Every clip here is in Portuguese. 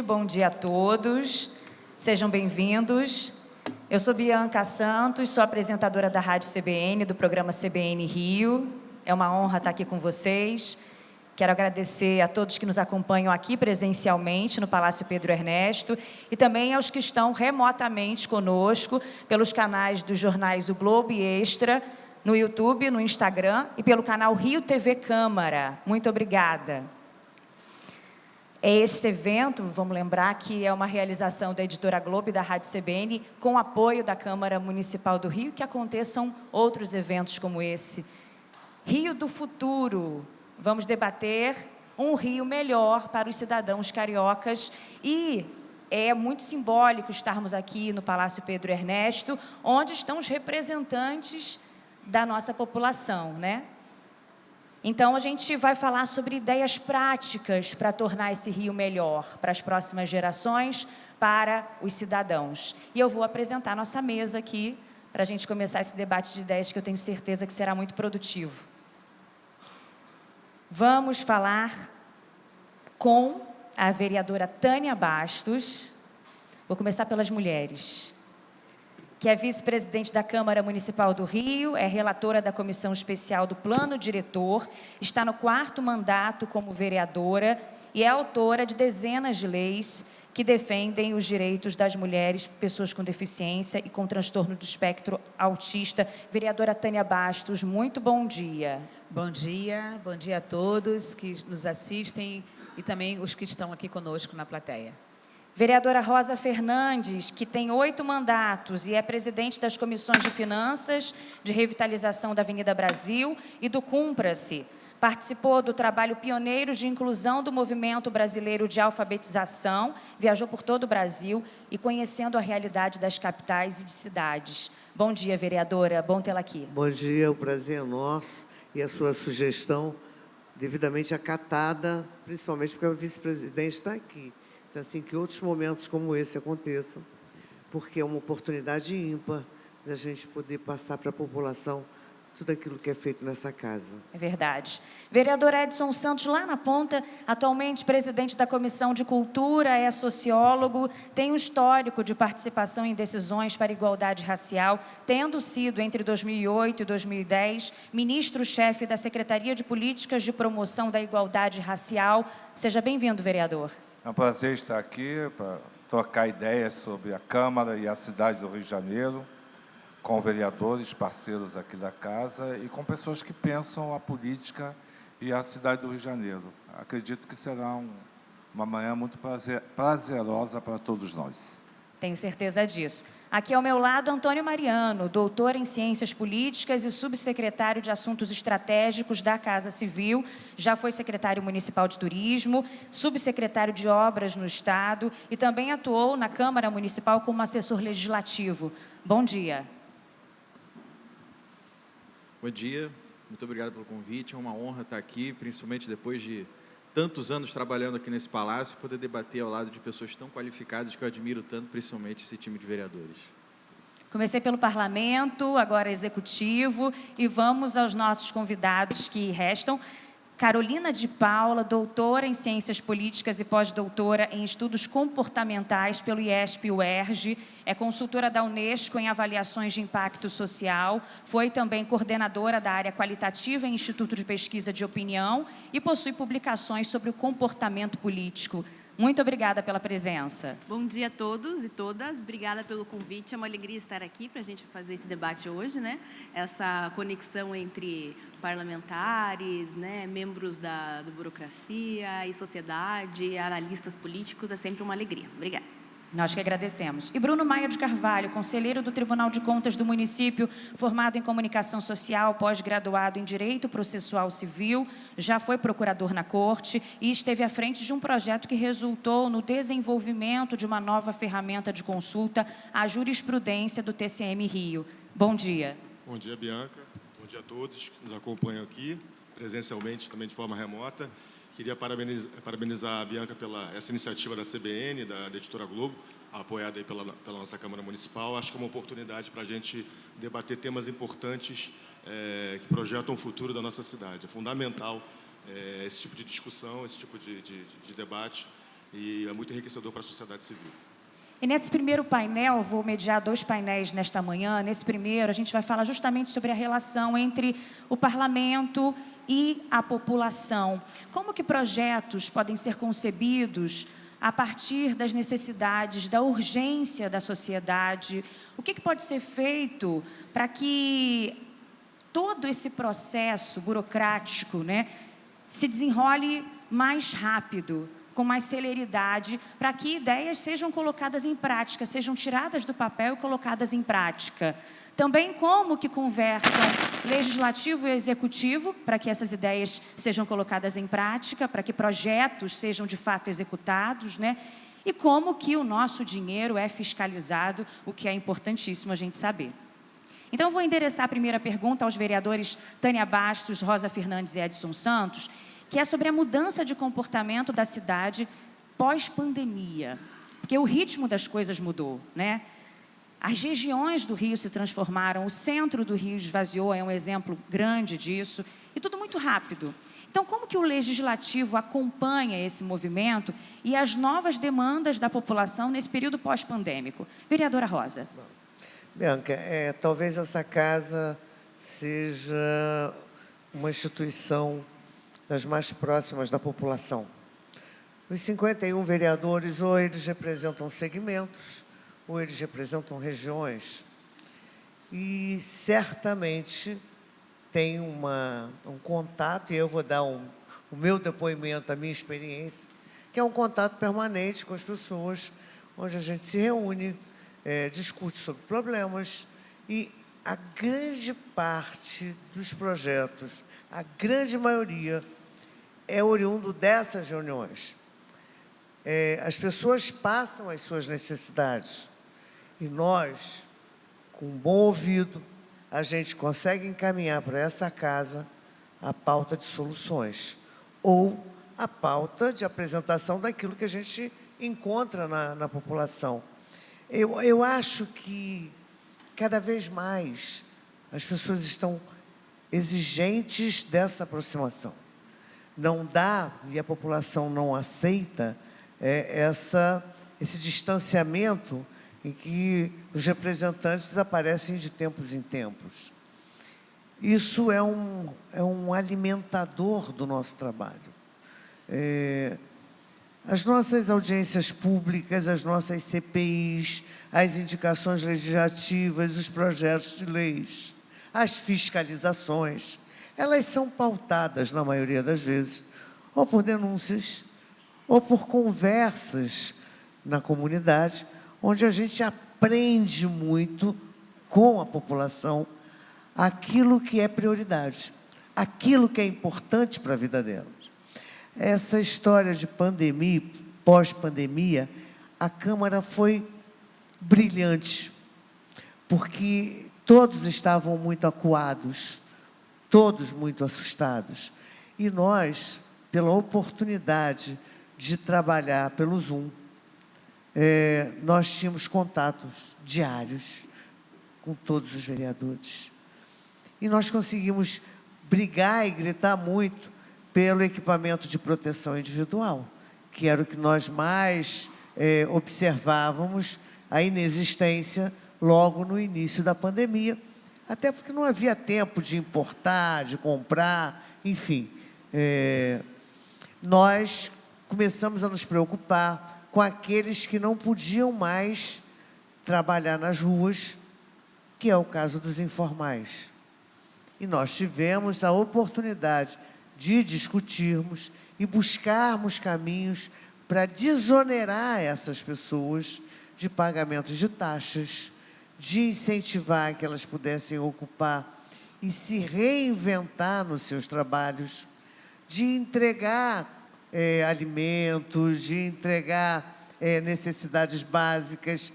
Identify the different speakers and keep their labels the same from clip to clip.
Speaker 1: bom dia a todos, sejam bem-vindos. Eu sou Bianca Santos, sou apresentadora da Rádio CBN, do programa CBN Rio. É uma honra estar aqui com vocês. Quero agradecer a todos que nos acompanham aqui presencialmente no Palácio Pedro Ernesto e também aos que estão remotamente conosco pelos canais dos jornais O Globo e Extra, no YouTube, no Instagram e pelo canal Rio TV Câmara. Muito obrigada. Este evento, vamos lembrar que é uma realização da Editora Globo e da Rádio CBN com apoio da Câmara Municipal do Rio, que aconteçam outros eventos como esse. Rio do Futuro. Vamos debater um Rio melhor para os cidadãos cariocas e é muito simbólico estarmos aqui no Palácio Pedro Ernesto, onde estão os representantes da nossa população, né? Então, a gente vai falar sobre ideias práticas para tornar esse Rio melhor para as próximas gerações, para os cidadãos. E eu vou apresentar a nossa mesa aqui para a gente começar esse debate de ideias que eu tenho certeza que será muito produtivo. Vamos falar com a vereadora Tânia Bastos. Vou começar pelas mulheres. Que é vice-presidente da Câmara Municipal do Rio, é relatora da Comissão Especial do Plano Diretor, está no 4º mandato como vereadora e é autora de dezenas de leis que defendem os direitos das mulheres, pessoas com deficiência e com transtorno do espectro autista. Vereadora Tânia Bastos, muito bom dia.
Speaker 2: Bom dia a todos que nos assistem e também os que estão aqui conosco na plateia.
Speaker 1: Vereadora Rosa Fernandes, que tem 8 mandatos e é presidente das comissões de Finanças, de Revitalização da Avenida Brasil e do Cumpra-se. Participou do trabalho pioneiro de inclusão do movimento brasileiro de alfabetização, viajou por todo o Brasil e conhecendo a realidade das capitais e de cidades. Bom dia, vereadora, bom tê-la aqui.
Speaker 3: Bom dia, o prazer é nosso e a sua sugestão devidamente acatada, principalmente porque a vice-presidente está aqui. Então, assim, que outros momentos como esse aconteçam, porque é uma oportunidade ímpar da gente poder passar para a população tudo aquilo que é feito nessa casa.
Speaker 1: É verdade. Vereador Edson Santos, lá na ponta, atualmente presidente da Comissão de Cultura, é sociólogo, tem um histórico de participação em decisões para a igualdade racial, tendo sido, entre 2008 e 2010, ministro-chefe da Secretaria de Políticas de Promoção da Igualdade Racial. Seja bem-vindo, vereador.
Speaker 4: É um prazer estar aqui para trocar ideias sobre a Câmara e a cidade do Rio de Janeiro, com vereadores, parceiros aqui da casa e com pessoas que pensam a política e a cidade do Rio de Janeiro. Acredito que será uma manhã muito prazerosa para todos nós.
Speaker 1: Tenho certeza disso. Aqui ao meu lado, Antônio Mariano, doutor em Ciências Políticas e subsecretário de Assuntos Estratégicos da Casa Civil, já foi secretário municipal de Turismo, subsecretário de Obras no Estado e também atuou na Câmara Municipal como assessor legislativo. Bom dia.
Speaker 5: Bom dia, muito obrigado pelo convite, é uma honra estar aqui, principalmente depois de tantos anos trabalhando aqui nesse palácio, poder debater ao lado de pessoas tão qualificadas que eu admiro tanto, principalmente esse time de vereadores.
Speaker 1: Comecei pelo Parlamento, agora Executivo, e vamos aos nossos convidados que restam. Carolina de Paula, doutora em Ciências Políticas e pós-doutora em Estudos Comportamentais pelo IESP-UERJ, é consultora da Unesco em avaliações de impacto social, foi também coordenadora da área qualitativa em Instituto de Pesquisa de Opinião e possui publicações sobre o comportamento político. Muito obrigada pela presença.
Speaker 6: Bom dia a todos e todas. Obrigada pelo convite. É uma alegria estar aqui para a gente fazer esse debate hoje, né? Essa conexão entre parlamentares, né, membros da burocracia e sociedade, analistas políticos, é sempre uma alegria. Obrigada.
Speaker 1: Nós que agradecemos. E Bruno Maia de Carvalho, conselheiro do Tribunal de Contas do município, formado em Comunicação Social, pós-graduado em Direito Processual Civil, já foi procurador na Corte e esteve à frente de um projeto que resultou no desenvolvimento de uma nova ferramenta de consulta à jurisprudência do TCM Rio. Bom dia.
Speaker 7: Bom dia, Bianca. Bom dia a todos que nos acompanham aqui, presencialmente, também de forma remota. Queria parabenizar a Bianca pela essa iniciativa da CBN, da Editora Globo, apoiada aí pela nossa Câmara Municipal. Acho que é uma oportunidade para a gente debater temas importantes que projetam o futuro da nossa cidade. É fundamental esse tipo de discussão, esse tipo de debate, e é muito enriquecedor para a sociedade civil.
Speaker 1: E nesse primeiro painel, vou mediar 2 painéis nesta manhã. Nesse primeiro, a gente vai falar justamente sobre a relação entre o parlamento e a população. Como que projetos podem ser concebidos a partir das necessidades, da urgência da sociedade? O que pode ser feito para que todo esse processo burocrático, né, se desenrole mais rápido, com mais celeridade, para que ideias sejam colocadas em prática, sejam tiradas do papel e colocadas em prática. Também como que conversam legislativo e executivo para que essas ideias sejam colocadas em prática, para que projetos sejam de fato executados, né? E como que o nosso dinheiro é fiscalizado, o que é importantíssimo a gente saber. Então, vou endereçar a primeira pergunta aos vereadores Tânia Bastos, Rosa Fernandes e Edson Santos, que é sobre a mudança de comportamento da cidade pós-pandemia. Porque o ritmo das coisas mudou, né? As regiões do Rio se transformaram, o centro do Rio esvaziou, é um exemplo grande disso, e tudo muito rápido. Então, como que o legislativo acompanha esse movimento e as novas demandas da população nesse período pós-pandêmico? Vereadora Rosa.
Speaker 3: Bianca, talvez essa casa seja uma instituição das mais próximas da população. Os 51 vereadores, ou eles representam segmentos, ou eles representam regiões. E certamente tem um contato, e eu vou dar o meu depoimento, a minha experiência, que é um contato permanente com as pessoas, onde a gente se reúne, discute sobre problemas, e a grande parte dos projetos, a grande maioria, é oriundo dessas reuniões. As pessoas passam as suas necessidades e nós, com um bom ouvido, a gente consegue encaminhar para essa casa a pauta de soluções ou a pauta de apresentação daquilo que a gente encontra na população. Eu acho que, cada vez mais, as pessoas estão exigentes dessa aproximação. Não dá, e a população não aceita, esse distanciamento em que os representantes aparecem de tempos em tempos. Isso é um alimentador do nosso trabalho. As nossas audiências públicas, as nossas CPIs, as indicações legislativas, os projetos de leis, as fiscalizações, elas são pautadas, na maioria das vezes, ou por denúncias, ou por conversas na comunidade, onde a gente aprende muito com a população aquilo que é prioridade, aquilo que é importante para a vida delas. Essa história de pandemia, pós-pandemia, a Câmara foi brilhante, porque todos estavam muito acuados, todos muito assustados. E nós, pela oportunidade de trabalhar pelo Zoom, nós tínhamos contatos diários com todos os vereadores. E nós conseguimos brigar e gritar muito pelo equipamento de proteção individual, que era o que nós mais observávamos, a inexistência logo no início da pandemia, até porque não havia tempo de importar, de comprar, enfim. Nós começamos a nos preocupar com aqueles que não podiam mais trabalhar nas ruas, que é o caso dos informais. E nós tivemos a oportunidade de discutirmos e buscarmos caminhos para desonerar essas pessoas de pagamentos de taxas, de incentivar que elas pudessem ocupar e se reinventar nos seus trabalhos, de entregar alimentos, de entregar necessidades básicas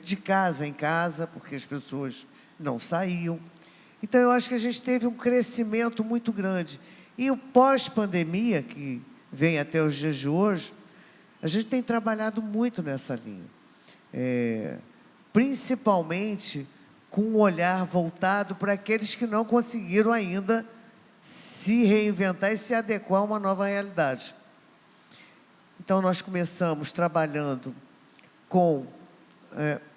Speaker 3: de casa em casa, porque as pessoas não saíam. Então, eu acho que a gente teve um crescimento muito grande. E o pós-pandemia, que vem até os dias de hoje, a gente tem trabalhado muito nessa linha. Principalmente com um olhar voltado para aqueles que não conseguiram ainda se reinventar e se adequar a uma nova realidade. Então, nós começamos trabalhando com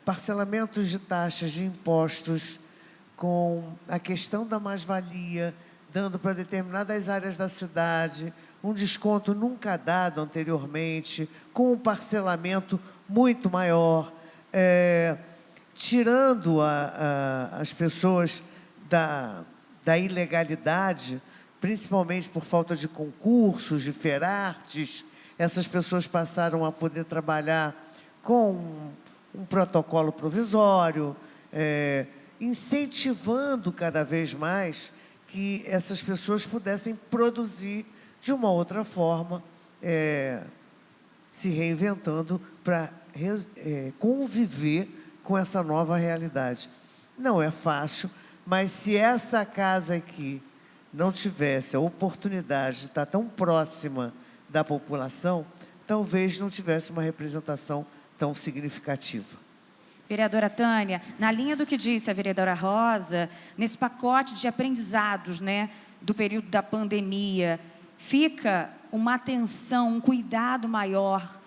Speaker 3: parcelamentos de taxas de impostos, com a questão da mais-valia, dando para determinadas áreas da cidade um desconto nunca dado anteriormente, com um parcelamento muito maior, tirando as pessoas da ilegalidade, principalmente por falta de concursos, de ferartes. Essas pessoas passaram a poder trabalhar com um protocolo provisório, incentivando cada vez mais que essas pessoas pudessem produzir de uma outra forma, se reinventando para conviver com essa nova realidade. Não é fácil, mas se essa casa aqui não tivesse a oportunidade de estar tão próxima da população, talvez não tivesse uma representação tão significativa.
Speaker 1: Vereadora Tânia, na linha do que disse a vereadora Rosa, nesse pacote de aprendizados, né, do período da pandemia, fica uma atenção, um cuidado maior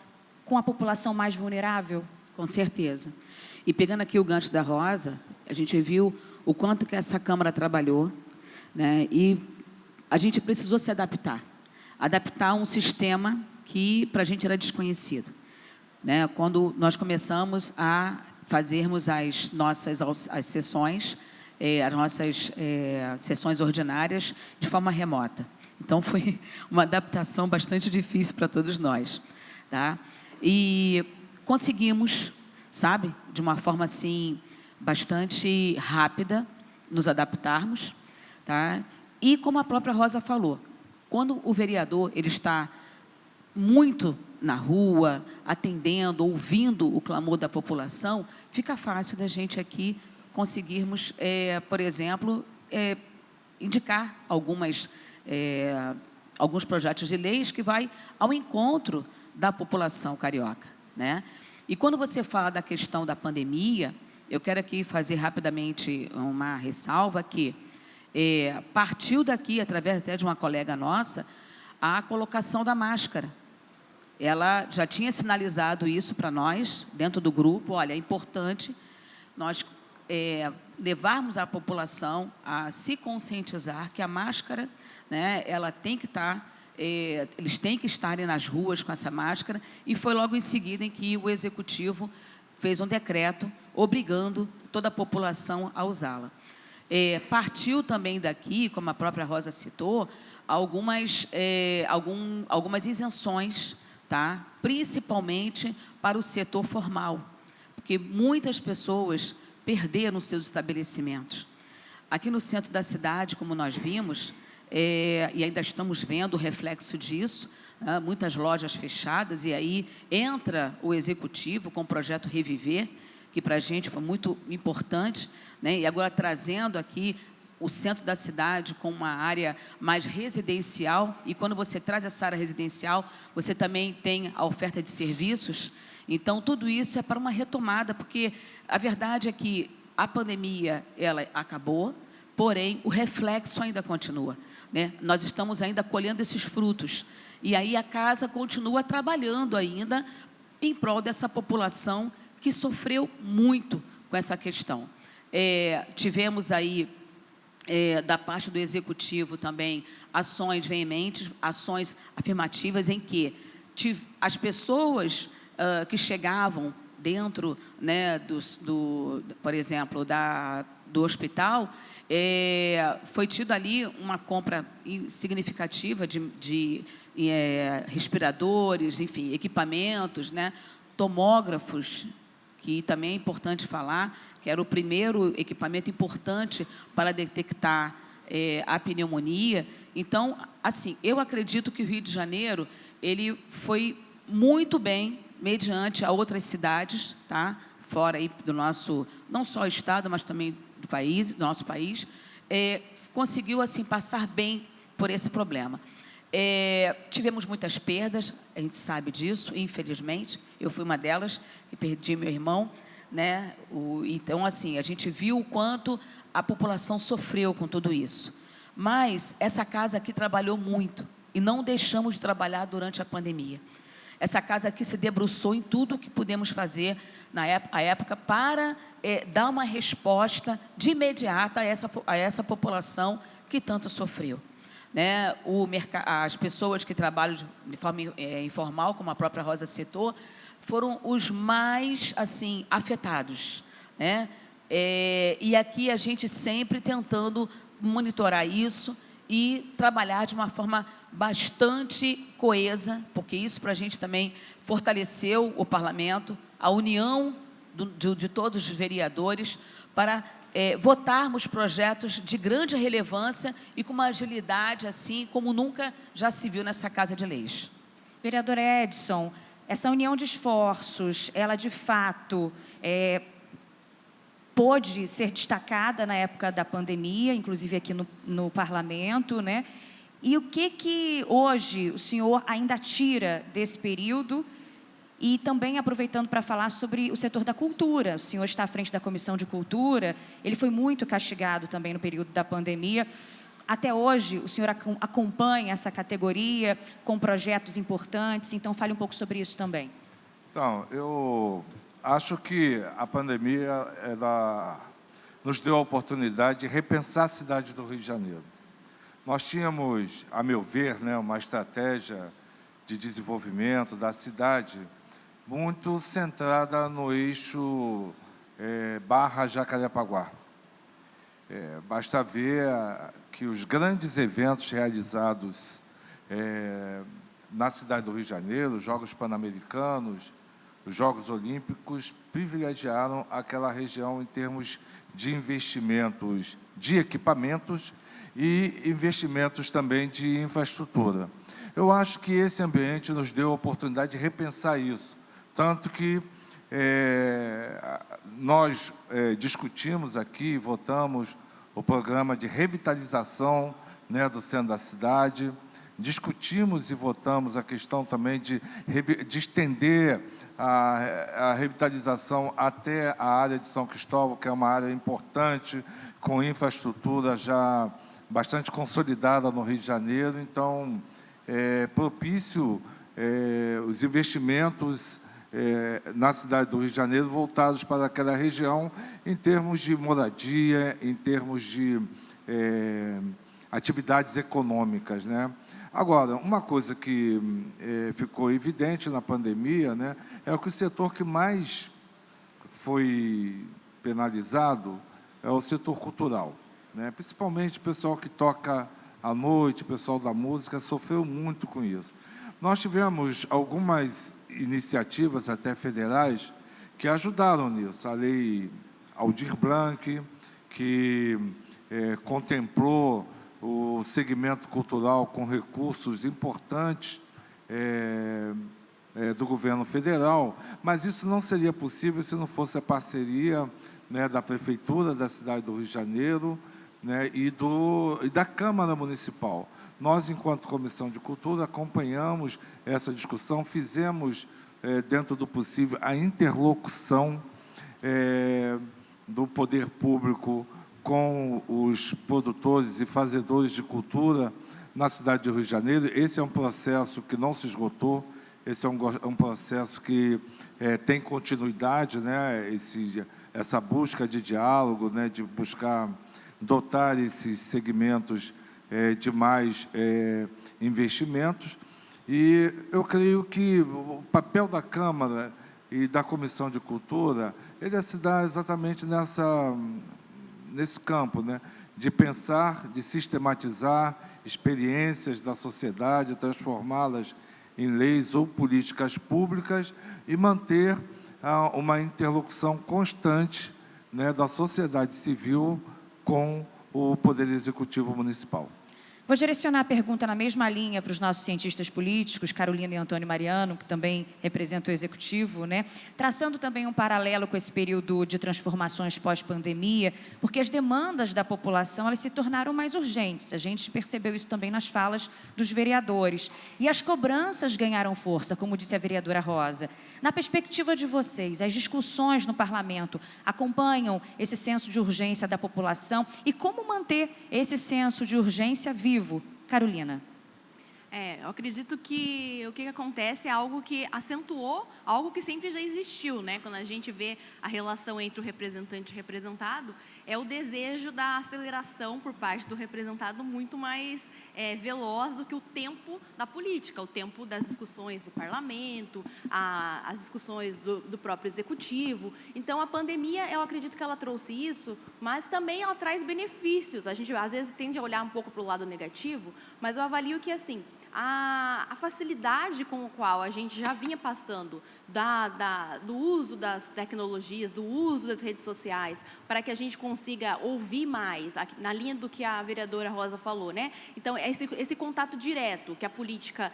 Speaker 1: com a população mais vulnerável?
Speaker 2: Com certeza. E pegando aqui o gancho da Rosa, a gente viu o quanto que essa Câmara trabalhou, né, e a gente precisou se adaptar a um sistema que para a gente era desconhecido, né? Quando nós começamos a fazermos as nossas sessões, as nossas sessões ordinárias de forma remota. Então, foi uma adaptação bastante difícil para todos nós, tá? E conseguimos, sabe, de uma forma assim, bastante rápida, nos adaptarmos, tá? E como a própria Rosa falou, quando o vereador ele está muito na rua, atendendo, ouvindo o clamor da população, fica fácil da gente aqui conseguirmos, por exemplo, indicar alguns projetos de leis que vai ao encontro da população carioca, né? E quando você fala da questão da pandemia, eu quero aqui fazer rapidamente uma ressalva que partiu daqui, através até de uma colega nossa, a colocação da máscara. Ela já tinha sinalizado isso para nós, dentro do grupo: olha, é importante nós levarmos a população a se conscientizar que a máscara, né, ela tem que estar, eles têm que estarem nas ruas com essa máscara, e foi logo em seguida em que o Executivo fez um decreto obrigando toda a população a usá-la. Partiu também daqui, como a própria Rosa citou, algumas isenções, tá? Principalmente para o setor formal, porque muitas pessoas perderam seus estabelecimentos. Aqui no centro da cidade, como nós vimos, e ainda estamos vendo o reflexo disso, né? Muitas lojas fechadas, e aí entra o Executivo com o projeto Reviver, que para a gente foi muito importante, né? E agora trazendo aqui o centro da cidade com uma área mais residencial, e quando você traz essa área residencial, você também tem a oferta de serviços. Então, tudo isso é para uma retomada, porque a verdade é que a pandemia, ela acabou, porém, o reflexo ainda continua, né? Nós estamos ainda colhendo esses frutos, e aí a casa continua trabalhando ainda em prol dessa população que sofreu muito com essa questão. Tivemos aí, da parte do Executivo também, ações veementes, ações afirmativas em que as pessoas que chegavam dentro, né, por exemplo, do hospital, foi tido ali uma compra significativa de respiradores, enfim, equipamentos, né, tomógrafos, que também é importante falar, que era o primeiro equipamento importante para detectar a pneumonia. Então, assim, eu acredito que o Rio de Janeiro, ele foi muito bem, mediante a outras cidades, tá? Fora aí do nosso, não só estado, mas também do país, do nosso país, conseguiu, assim, passar bem por esse problema. Tivemos muitas perdas, a gente sabe disso, infelizmente. Eu fui uma delas, e perdi meu irmão, né? Então, assim, a gente viu o quanto a população sofreu com tudo isso. Mas essa casa aqui trabalhou muito, e não deixamos de trabalhar durante a pandemia. Essa casa aqui se debruçou em tudo o que pudemos fazer na época para dar uma resposta de imediata a essa população que tanto sofreu. Né? As pessoas que trabalham de forma informal, como a própria Rosa citou, foram os mais assim, afetados. Né? E aqui a gente sempre tentando monitorar isso e trabalhar de uma forma bastante coesa, porque isso para a gente também fortaleceu o parlamento, a união de todos os vereadores para votarmos projetos de grande relevância e com uma agilidade assim como nunca já se viu nessa Casa de Leis.
Speaker 1: Vereador Edson, essa união de esforços, ela de fato pôde ser destacada na época da pandemia, inclusive aqui no parlamento, né? E o que hoje o senhor ainda tira desse período? E também aproveitando para falar sobre o setor da cultura. O senhor está à frente da Comissão de Cultura, ele foi muito castigado também no período da pandemia. Até hoje, o senhor acompanha essa categoria com projetos importantes, então fale um pouco sobre isso também.
Speaker 4: Então, eu acho que a pandemia nos deu a oportunidade de repensar a cidade do Rio de Janeiro. Nós tínhamos, a meu ver, né, uma estratégia de desenvolvimento da cidade muito centrada no eixo Barra-Jacarepaguá. Basta ver que os grandes eventos realizados na cidade do Rio de Janeiro, os Jogos Pan-Americanos, os Jogos Olímpicos, privilegiaram aquela região em termos de investimentos de equipamentos e investimentos também de infraestrutura. Eu acho que esse ambiente nos deu a oportunidade de repensar isso, tanto que nós discutimos aqui, votamos o programa de revitalização, né, do centro da cidade, discutimos e votamos a questão também de estender a revitalização até a área de São Cristóvão, que é uma área importante, com infraestrutura já bastante consolidada no Rio de Janeiro. Então, propício os investimentos na cidade do Rio de Janeiro voltados para aquela região em termos de moradia, em termos de atividades econômicas, né? Agora, uma coisa que ficou evidente na pandemia, né, é que o setor que mais foi penalizado é o setor cultural, né? Principalmente o pessoal que toca à noite, o pessoal da música, sofreu muito com isso. Nós tivemos algumas iniciativas, até federais, que ajudaram nisso. A Lei Aldir Blanc, que contemplou o segmento cultural com recursos importantes do governo federal, mas isso não seria possível se não fosse a parceria, né, da Prefeitura da cidade do Rio de Janeiro, né, e da Câmara Municipal. Nós, enquanto Comissão de Cultura, acompanhamos essa discussão, fizemos, dentro do possível, a interlocução do poder público com os produtores e fazedores de cultura na cidade do Rio de Janeiro. Esse é um processo que não se esgotou, esse é um processo que tem continuidade, né? Essa busca de diálogo, né? De buscar dotar esses segmentos de mais investimentos. E eu creio que o papel da Câmara e da Comissão de Cultura, ele se dá exatamente nesse campo, né, de pensar, de sistematizar experiências da sociedade, transformá-las em leis ou políticas públicas e manter uma interlocução constante, né, da sociedade civil com o Poder Executivo Municipal.
Speaker 1: Vou direcionar a pergunta na mesma linha para os nossos cientistas políticos, Carolina e Antônio Mariano, que também representam o Executivo, né? Traçando também um paralelo com esse período de transformações pós-pandemia, porque as demandas da população elas se tornaram mais urgentes. A gente percebeu isso também nas falas dos vereadores. E as cobranças ganharam força, como disse a vereadora Rosa. Na perspectiva de vocês, as discussões no parlamento acompanham esse senso de urgência da população e como manter esse senso de urgência vivo? Carolina.
Speaker 6: Eu acredito que o que acontece é algo que acentuou algo que sempre já existiu, né? Quando a gente vê a relação entre o representante e o representado, é o desejo da aceleração por parte do representado muito mais veloz do que o tempo da política, o tempo das discussões do parlamento, as discussões do próprio executivo. Então, a pandemia, eu acredito que ela trouxe isso, mas também ela traz benefícios. A gente, às vezes, tende a olhar um pouco para o lado negativo, mas eu avalio que, assim, a facilidade com a qual a gente já vinha passando do uso das tecnologias, do uso das redes sociais, para que a gente consiga ouvir mais, na linha do que a vereadora Rosa falou, né? Então, esse contato direto que a política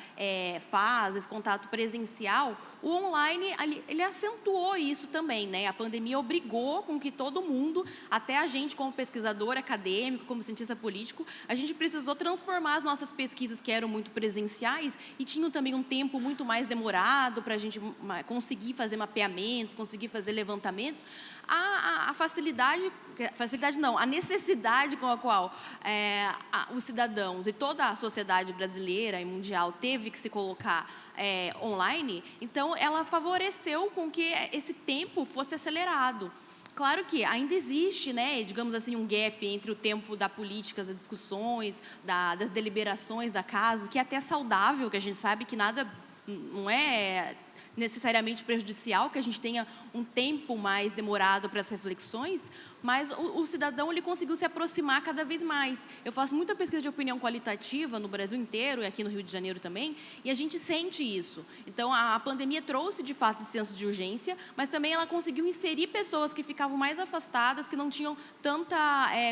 Speaker 6: faz, esse contato presencial, o online, ele acentuou isso também, né? A pandemia obrigou com que todo mundo, até a gente como pesquisador acadêmico, como cientista político, a gente precisou transformar as nossas pesquisas que eram muito presenciais e tinham também um tempo muito mais demorado para a gente conseguir fazer mapeamentos, conseguir fazer levantamentos. A necessidade com a qual os cidadãos e toda a sociedade brasileira e mundial teve que se colocar online, então ela favoreceu com que esse tempo fosse acelerado. Claro que ainda existe, né, digamos assim, um gap entre o tempo da política, das discussões, das deliberações da casa, que é até saudável, que a gente sabe que nada não é necessariamente prejudicial, que a gente tenha um tempo mais demorado para as reflexões, mas o cidadão ele conseguiu se aproximar cada vez mais. Eu faço muita pesquisa de opinião qualitativa no Brasil inteiro e aqui no Rio de Janeiro também, e a gente sente isso. Então, a pandemia trouxe, de fato, esse senso de urgência, mas também ela conseguiu inserir pessoas que ficavam mais afastadas, que não tinham tanta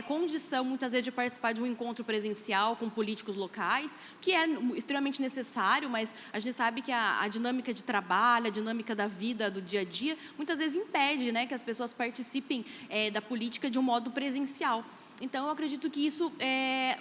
Speaker 6: condição, muitas vezes, de participar de um encontro presencial com políticos locais, que é extremamente necessário, mas a gente sabe que a dinâmica de trabalho, a dinâmica da vida, do dia a dia, muitas vezes impede, né, que as pessoas participem da política de um modo presencial. Então, eu acredito que isso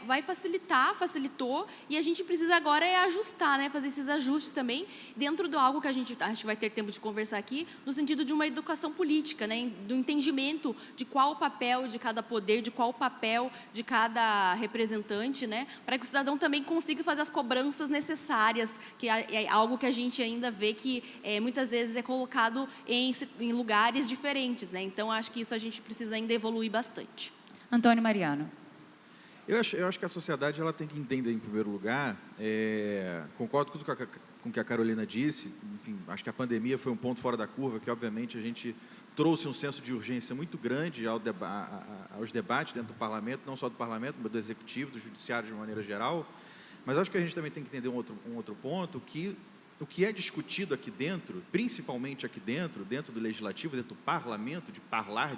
Speaker 6: vai facilitou, e a gente precisa agora ajustar, né, fazer esses ajustes também, dentro de algo que a gente acho que vai ter tempo de conversar aqui, no sentido de uma educação política, né, do entendimento de qual o papel de cada poder, de qual o papel de cada representante, né, para que o cidadão também consiga fazer as cobranças necessárias, que é algo que a gente ainda vê que muitas vezes é colocado em lugares diferentes, né. Então, acho que isso a gente precisa ainda evoluir bastante.
Speaker 1: Antônio Mariano.
Speaker 5: Eu acho que a sociedade ela tem que entender, em primeiro lugar, concordo com o que a Carolina disse, enfim, acho que a pandemia foi um ponto fora da curva, que obviamente a gente trouxe um senso de urgência muito grande aos debates dentro do parlamento, não só do parlamento, mas do executivo, do judiciário de maneira geral, mas acho que a gente também tem que entender um outro ponto, que o que é discutido aqui dentro, principalmente aqui dentro do legislativo, dentro do parlamento, de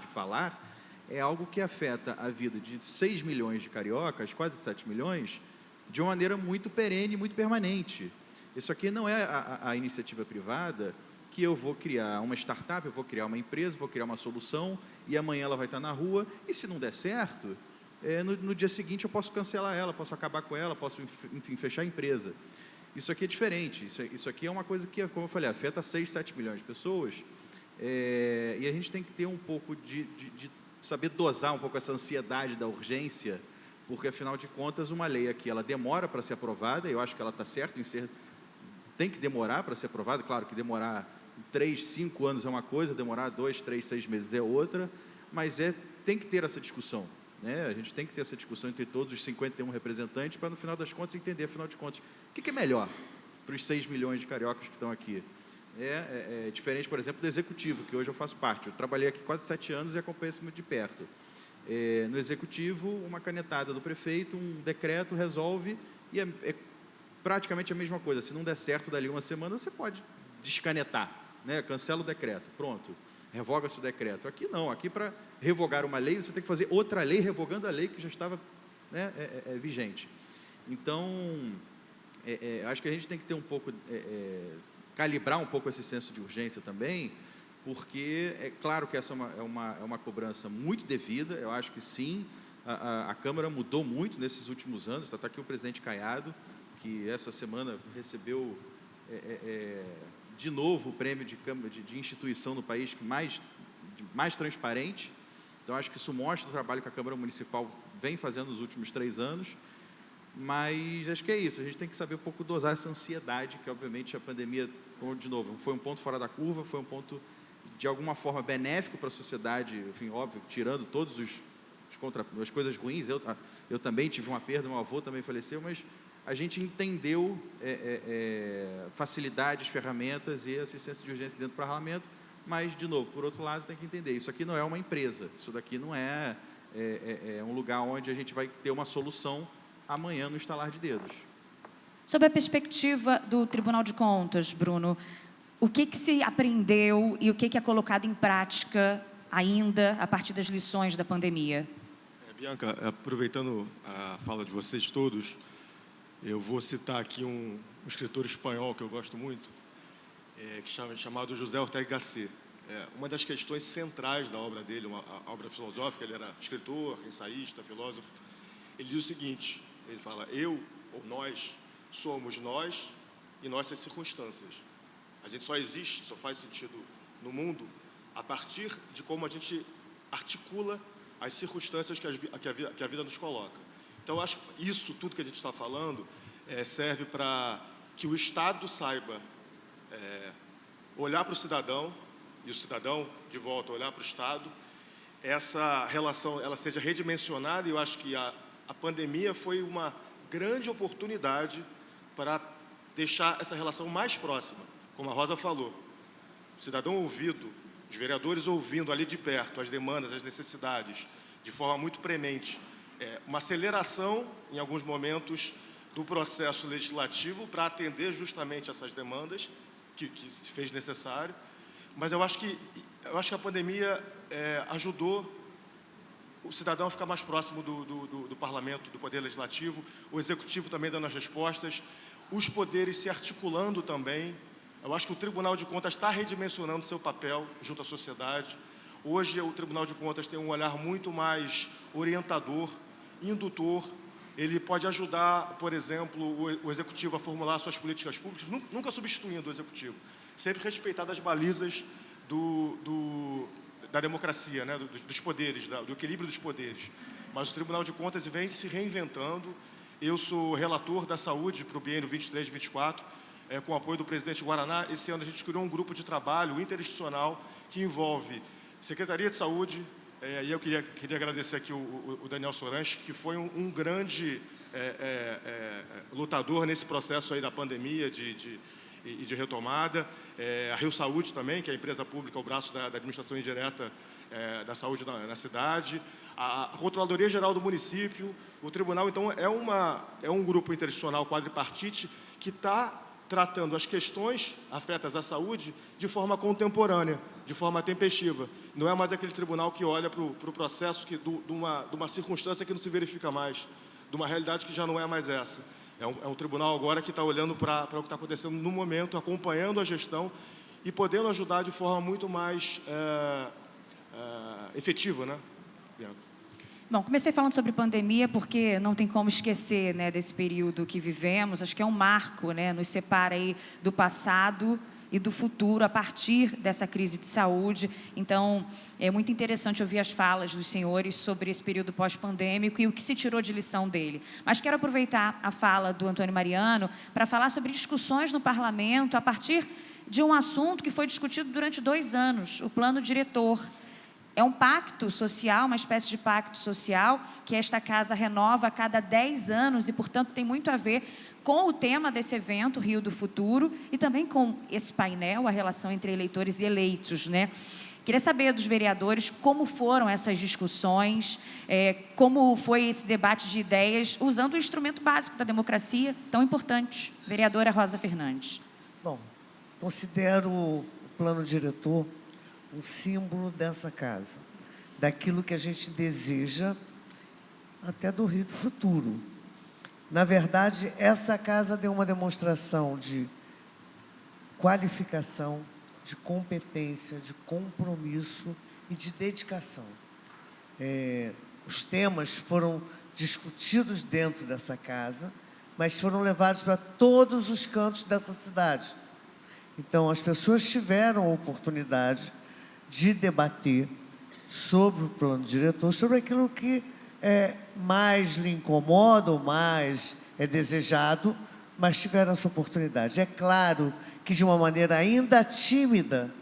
Speaker 5: falar, é algo que afeta a vida de 6 milhões de cariocas, quase 7 milhões, de uma maneira muito perene, muito permanente. Isso aqui não é a iniciativa privada que eu vou criar uma startup, eu vou criar uma empresa, vou criar uma solução e amanhã ela vai estar na rua e se não der certo, no dia seguinte eu posso cancelar ela, posso acabar com ela, posso, enfim, fechar a empresa. Isso aqui é diferente, isso aqui é uma coisa que, como eu falei, afeta 6, 7 milhões de pessoas e a gente tem que ter um pouco de saber dosar um pouco essa ansiedade da urgência, porque, afinal de contas, uma lei aqui, ela demora para ser aprovada, eu acho que ela está certa em ser, tem que demorar para ser aprovada, claro que demorar 3, 5 anos é uma coisa, demorar 2, 3, 6 meses é outra, mas tem que ter essa discussão, né? A gente tem que ter essa discussão entre todos os 51 representantes para, no final das contas, entender, afinal de contas, o que é melhor para os 6 milhões de cariocas que estão aqui. É diferente, por exemplo, do executivo, que hoje eu faço parte. Eu trabalhei aqui quase 7 anos e acompanho isso muito de perto. No executivo, uma canetada do prefeito, um decreto resolve e é praticamente a mesma coisa. Se não der certo dali uma semana, você pode descanetar, né? Cancela o decreto, pronto, revoga-se o decreto. Aqui não, aqui para revogar uma lei, você tem que fazer outra lei revogando a lei que já estava, né, vigente. Então, acho que a gente tem que ter um pouco... calibrar um pouco esse senso de urgência também, porque é claro que essa é uma cobrança muito devida, eu acho que sim, a Câmara mudou muito nesses últimos anos, está aqui o presidente Caiado, que essa semana recebeu de novo o prêmio de instituição no país mais transparente, então acho que isso mostra o trabalho que a Câmara Municipal vem fazendo nos últimos 3 anos, Mas acho que é isso, a gente tem que saber um pouco dosar essa ansiedade, que obviamente a pandemia, de novo, foi um ponto fora da curva, foi um ponto de alguma forma benéfico para a sociedade, enfim, óbvio, tirando todos as coisas ruins. Eu também tive uma perda, meu avô também faleceu, mas a gente entendeu facilidades, ferramentas e assistência de urgência dentro do parlamento. Mas, de novo, por outro lado, tem que entender, isso aqui não é uma empresa, isso daqui não é um lugar onde a gente vai ter uma solução amanhã no estalar de dedos.
Speaker 1: Sob a perspectiva do Tribunal de Contas, Bruno, o que se aprendeu e o que é colocado em prática ainda a partir das lições da pandemia?
Speaker 7: Bianca, aproveitando a fala de vocês todos, eu vou citar aqui um escritor espanhol que eu gosto muito, chamado José Ortega y Gasset. Uma das questões centrais da obra dele, uma obra filosófica, ele era escritor, ensaísta, filósofo. Ele diz o seguinte, ele fala: eu ou nós somos nós e nossas circunstâncias. A gente só existe, só faz sentido no mundo a partir de como a gente articula as circunstâncias que a vida nos coloca. Então, eu acho que isso tudo que a gente está falando serve para que o Estado saiba olhar para o cidadão, e o cidadão, de volta, olhar para o Estado, essa relação ela seja redimensionada, e eu acho que a pandemia foi uma grande oportunidade para deixar essa relação mais próxima, como a Rosa falou. O cidadão ouvido, os vereadores ouvindo ali de perto as demandas, as necessidades, de forma muito premente. Uma aceleração, em alguns momentos, do processo legislativo para atender justamente essas demandas que se fez necessário. Mas eu acho que a pandemia ajudou o cidadão a ficar mais próximo do parlamento, do poder legislativo, o executivo também dando as respostas, os poderes se articulando também. Eu acho que o Tribunal de Contas está redimensionando seu papel junto à sociedade. Hoje o Tribunal de Contas tem um olhar muito mais orientador, indutor. Ele pode ajudar, por exemplo, o executivo a formular suas políticas públicas, nunca substituindo o executivo, sempre respeitado as balizas da democracia, né, dos poderes, do equilíbrio dos poderes. Mas o Tribunal de Contas vem se reinventando. Eu sou relator da saúde para o biênio 23-24, com o apoio do presidente Guaraná. Esse ano a gente criou um grupo de trabalho interinstitucional que envolve Secretaria de Saúde, e eu queria agradecer aqui o Daniel Soranche, que foi um grande lutador nesse processo aí da pandemia e de retomada. A Rio Saúde também, que é a empresa pública, o braço da administração indireta da saúde na cidade. A Controladoria Geral do Município, o Tribunal. Então, é um grupo interinstitucional quadripartite que está tratando as questões afetas à saúde de forma contemporânea, de forma tempestiva. Não é mais aquele tribunal que olha para o processo de uma circunstância que não se verifica mais, de uma realidade que já não é mais essa. É um tribunal agora que está olhando para o que está acontecendo no momento, acompanhando a gestão e podendo ajudar de forma muito mais efetiva, né, Bianca?
Speaker 1: Bom, comecei falando sobre pandemia porque não tem como esquecer, né, desse período que vivemos. Acho que é um marco, né, nos separa aí do passado e do futuro a partir dessa crise de saúde. Então, é muito interessante ouvir as falas dos senhores sobre esse período pós-pandêmico e o que se tirou de lição dele. Mas quero aproveitar a fala do Antônio Mariano para falar sobre discussões no parlamento a partir de um assunto que foi discutido durante 2 anos, o plano diretor. É um pacto social, uma espécie de pacto social, que esta casa renova a cada 10 anos e, portanto, tem muito a ver com o tema desse evento, Rio do Futuro, e também com esse painel, a relação entre eleitores e eleitos, né? Queria saber dos vereadores como foram essas discussões, como foi esse debate de ideias, usando o instrumento básico da democracia, tão importante. Vereadora Rosa Fernandes.
Speaker 3: Bom, considero o plano diretor um símbolo dessa casa, daquilo que a gente deseja até do Rio do Futuro. Na verdade, essa casa deu uma demonstração de qualificação, de competência, de compromisso e de dedicação. Os temas foram discutidos dentro dessa casa, mas foram levados para todos os cantos dessa cidade. Então, as pessoas tiveram a oportunidade de debater sobre o plano diretor, sobre aquilo que mais lhe incomoda ou mais é desejado, mas tiveram essa oportunidade. É claro que de uma maneira ainda tímida,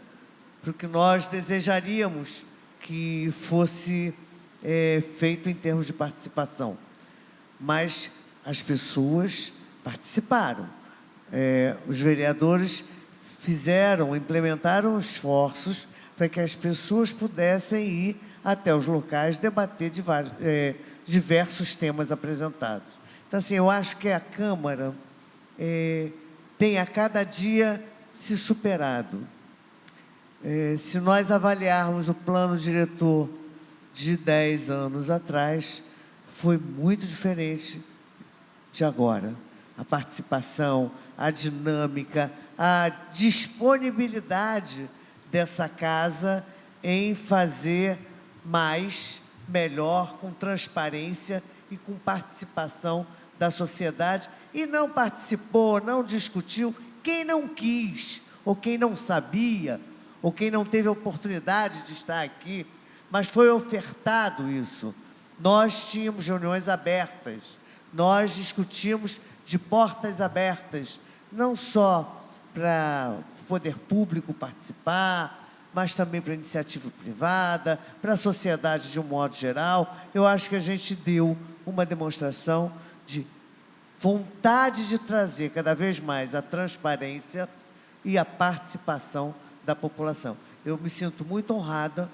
Speaker 3: porque nós desejaríamos que fosse feito em termos de participação. Mas as pessoas participaram. Os vereadores implementaram esforços para que as pessoas pudessem ir até os locais debater diversos temas apresentados. Então, assim, eu acho que a Câmara tem a cada dia se superado. Se nós avaliarmos o plano diretor de 10 anos atrás, foi muito diferente de agora. A participação, a dinâmica, a disponibilidade dessa casa em fazer mais, melhor, com transparência e com participação da sociedade. E não participou, não discutiu quem não quis, ou quem não sabia, ou quem não teve a oportunidade de estar aqui, mas foi ofertado isso. Nós tínhamos reuniões abertas, nós discutimos de portas abertas, não só para o poder público participar, mas também para a iniciativa privada, para a sociedade de um modo geral. Eu acho que a gente deu uma demonstração de vontade de trazer cada vez mais a transparência e a participação da população. Eu me sinto muito honrada,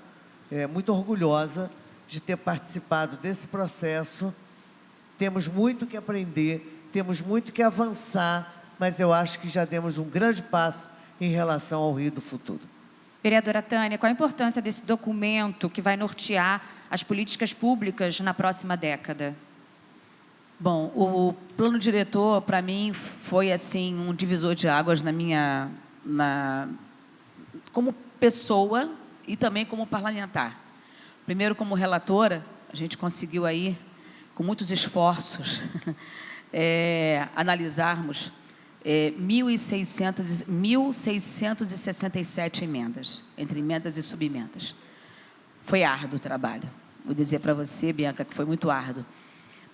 Speaker 3: muito orgulhosa de ter participado desse processo. Temos muito que aprender, temos muito que avançar, mas eu acho que já demos um grande passo em relação ao Rio do futuro.
Speaker 1: Vereadora Tânia, qual a importância desse documento que vai nortear as políticas públicas na próxima década?
Speaker 2: Bom, o plano diretor, para mim, foi assim um divisor de águas como pessoa e também como parlamentar. Primeiro, como relatora, a gente conseguiu aí, com muitos esforços, analisarmos 1.667 emendas, entre emendas e subemendas. Foi árduo o trabalho. Vou dizer para você, Bianca, que foi muito árduo,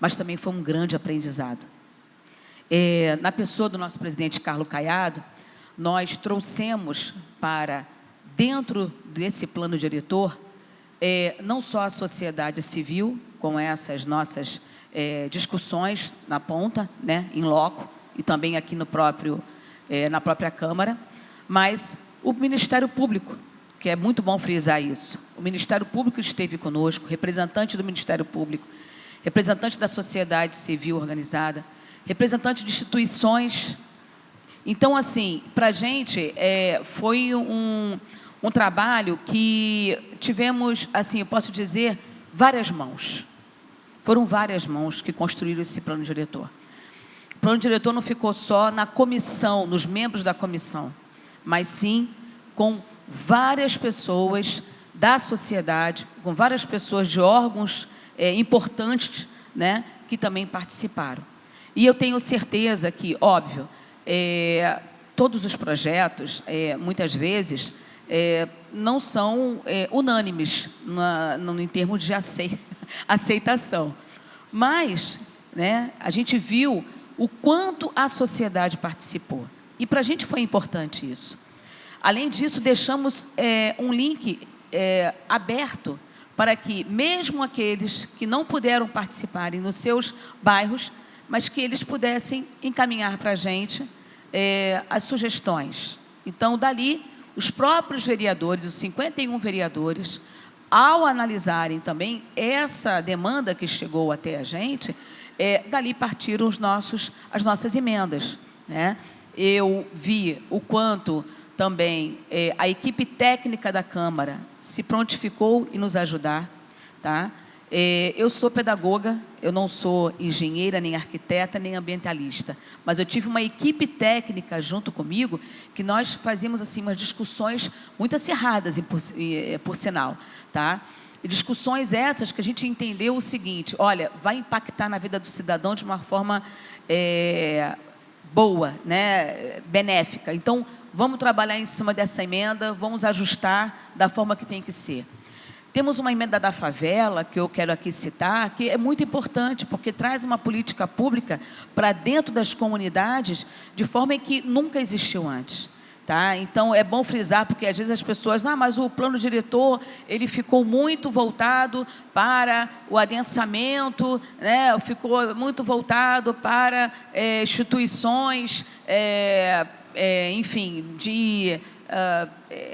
Speaker 2: mas também foi um grande aprendizado. Na pessoa do nosso presidente Carlos Caiado, nós trouxemos para dentro desse plano diretor não só a sociedade civil, com essas nossas discussões na ponta, né, em loco, e também aqui na própria Câmara, mas o Ministério Público, que é muito bom frisar isso. O Ministério Público esteve conosco, representante do Ministério Público, representante da sociedade civil organizada, representante de instituições. Então, assim, para a gente foi um trabalho que tivemos, assim, eu posso dizer, várias mãos. Foram várias mãos que construíram esse plano diretor. O plano diretor não ficou só na comissão, nos membros da comissão, mas sim com várias pessoas da sociedade, com várias pessoas de órgãos importantes, né, que também participaram. E eu tenho certeza que, óbvio, todos os projetos, muitas vezes, não são unânimes em termos de aceitação. Mas, né, a gente viu o quanto a sociedade participou. E para a gente foi importante isso. Além disso, deixamos um link aberto para que, mesmo aqueles que não puderam participarem nos seus bairros, mas que eles pudessem encaminhar para a gente as sugestões. Então, dali, os próprios vereadores, os 51 vereadores, ao analisarem também essa demanda que chegou até a gente, dali partiram as nossas emendas, né? Eu vi o quanto também a equipe técnica da Câmara se prontificou em nos ajudar, tá? Eu sou pedagoga, eu não sou engenheira, nem arquiteta, nem ambientalista, mas eu tive uma equipe técnica junto comigo que nós fazíamos assim umas discussões muito acirradas, por sinal, tá? E discussões essas que a gente entendeu o seguinte: olha, vai impactar na vida do cidadão de uma forma boa, né, benéfica. Então, vamos trabalhar em cima dessa emenda, vamos ajustar da forma que tem que ser. Temos uma emenda da favela, que eu quero aqui citar, que é muito importante, porque traz uma política pública para dentro das comunidades de forma que nunca existiu antes. Tá? Então, é bom frisar, porque às vezes as pessoas, mas o plano diretor, ele ficou muito voltado para o adensamento, né? Ficou muito voltado para instituições, enfim, de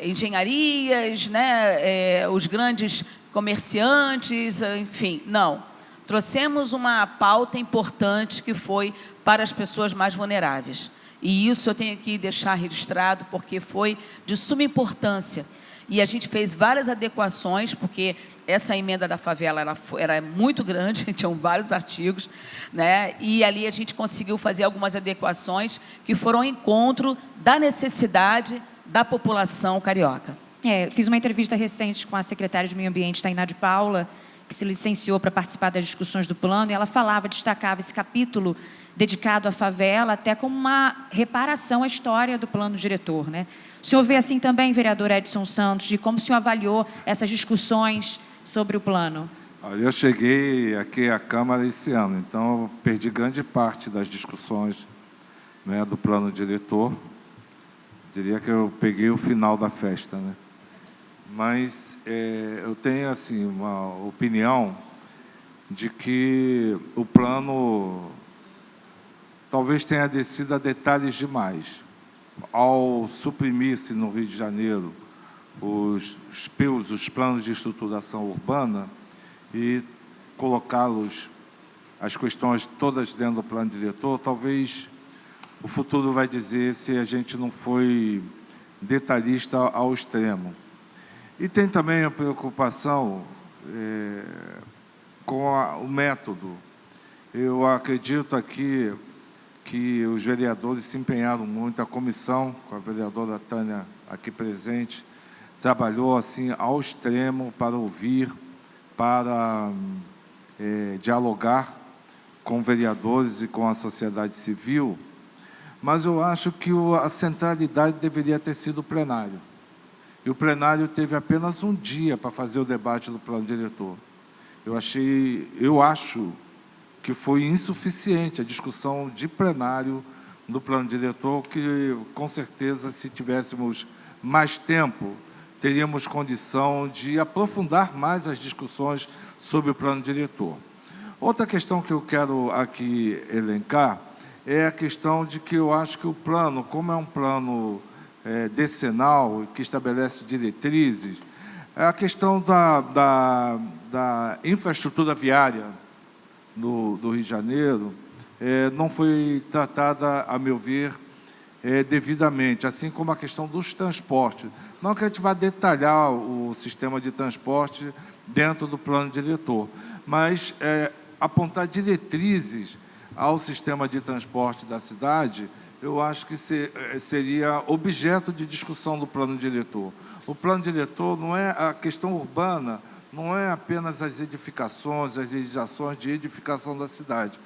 Speaker 2: engenharias, né? Os grandes comerciantes, enfim, não. Trouxemos uma pauta importante que foi para as pessoas mais vulneráveis. E isso eu tenho que deixar registrado, porque foi de suma importância. E a gente fez várias adequações, porque essa emenda da favela era muito grande, tinham vários artigos, né? E ali a gente conseguiu fazer algumas adequações que foram ao encontro da necessidade da população carioca.
Speaker 1: Fiz uma entrevista recente com a secretária de Meio Ambiente, Tainá de Paula, que se licenciou para participar das discussões do plano, e ela destacava esse capítulo dedicado à favela até como uma reparação à história do plano diretor, né? O senhor vê assim também, vereador Edson Santos, de como o senhor avaliou essas discussões sobre o plano?
Speaker 4: Olha, eu cheguei aqui à Câmara esse ano, então eu perdi grande parte das discussões, né, do plano diretor. Diria que eu peguei o final da festa, né? Mas eu tenho assim uma opinião de que o plano talvez tenha descido a detalhes demais. Ao suprimir-se no Rio de Janeiro os PEUs, os planos de estruturação urbana, e colocá-los, as questões todas dentro do plano diretor, talvez o futuro vai dizer se a gente não foi detalhista ao extremo. E tem também a preocupação com o método. Eu acredito aqui que os vereadores se empenharam muito, a comissão, com a vereadora Tânia aqui presente, trabalhou assim ao extremo para ouvir, para dialogar com vereadores e com a sociedade civil, mas eu acho que a centralidade deveria ter sido o plenário. E o plenário teve apenas um dia para fazer o debate do plano diretor. Eu acho que foi insuficiente a discussão de plenário do plano diretor, que, com certeza, se tivéssemos mais tempo, teríamos condição de aprofundar mais as discussões sobre o plano diretor. Outra questão que eu quero aqui elencar é a questão de que eu acho que o plano, como é um plano decenal, que estabelece diretrizes, a questão da infraestrutura viária do Rio de Janeiro não foi tratada, a meu ver, devidamente, assim como a questão dos transportes. Não que a gente vá detalhar o sistema de transporte dentro do plano diretor, mas apontar diretrizes ao sistema de transporte da cidade, eu acho que seria objeto de discussão do plano diretor. O plano diretor não é a questão urbana, não é apenas as edificações, as legislações de edificação da cidade.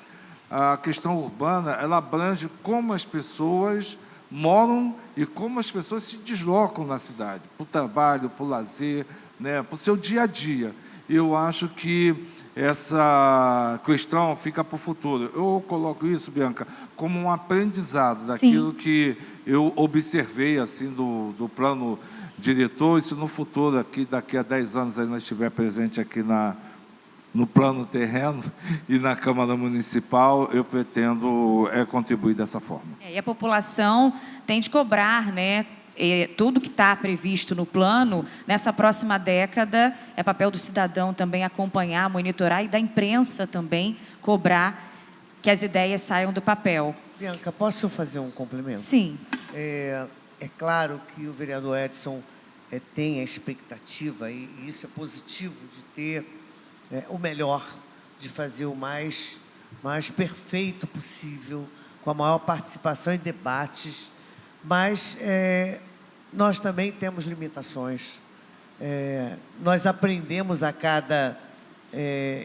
Speaker 4: A questão urbana, ela abrange como as pessoas moram e como as pessoas se deslocam na cidade, para o trabalho, para o lazer, né, para o seu dia a dia. Eu acho que essa questão fica para o futuro. Eu coloco isso, Bianca, como um aprendizado daquilo Sim. que eu observei assim, do plano diretor, e se no futuro, daqui a 10 anos, ainda estiver presente aqui no plano terreno e na Câmara Municipal, eu pretendo contribuir dessa forma.
Speaker 1: E a população tem de cobrar, né? Tudo que está previsto no plano, nessa próxima década, é papel do cidadão também acompanhar, monitorar, e da imprensa também cobrar que as ideias saiam do papel.
Speaker 3: Bianca, posso fazer um complemento?
Speaker 1: Sim.
Speaker 3: É claro que o vereador Edson tem a expectativa, e isso é positivo, de ter o melhor, de fazer o mais perfeito possível, com a maior participação em debates, mas nós também temos limitações. Nós aprendemos a cada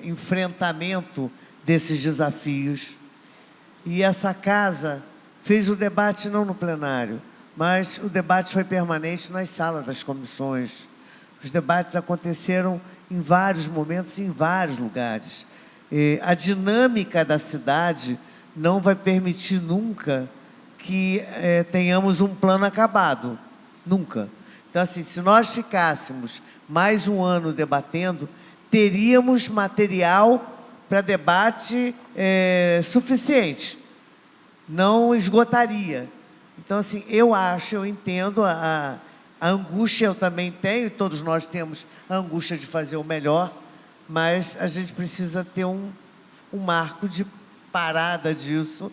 Speaker 3: enfrentamento desses desafios. E essa casa fez o debate não no plenário, mas o debate foi permanente nas salas das comissões. Os debates aconteceram em vários momentos, em vários lugares. A dinâmica da cidade não vai permitir nunca que tenhamos um plano acabado. Nunca. Então, assim, se nós ficássemos mais um ano debatendo, teríamos material para debate suficiente. Não esgotaria. Então, assim, eu entendo a angústia, eu também tenho, todos nós temos a angústia de fazer o melhor, mas a gente precisa ter um marco de parada disso,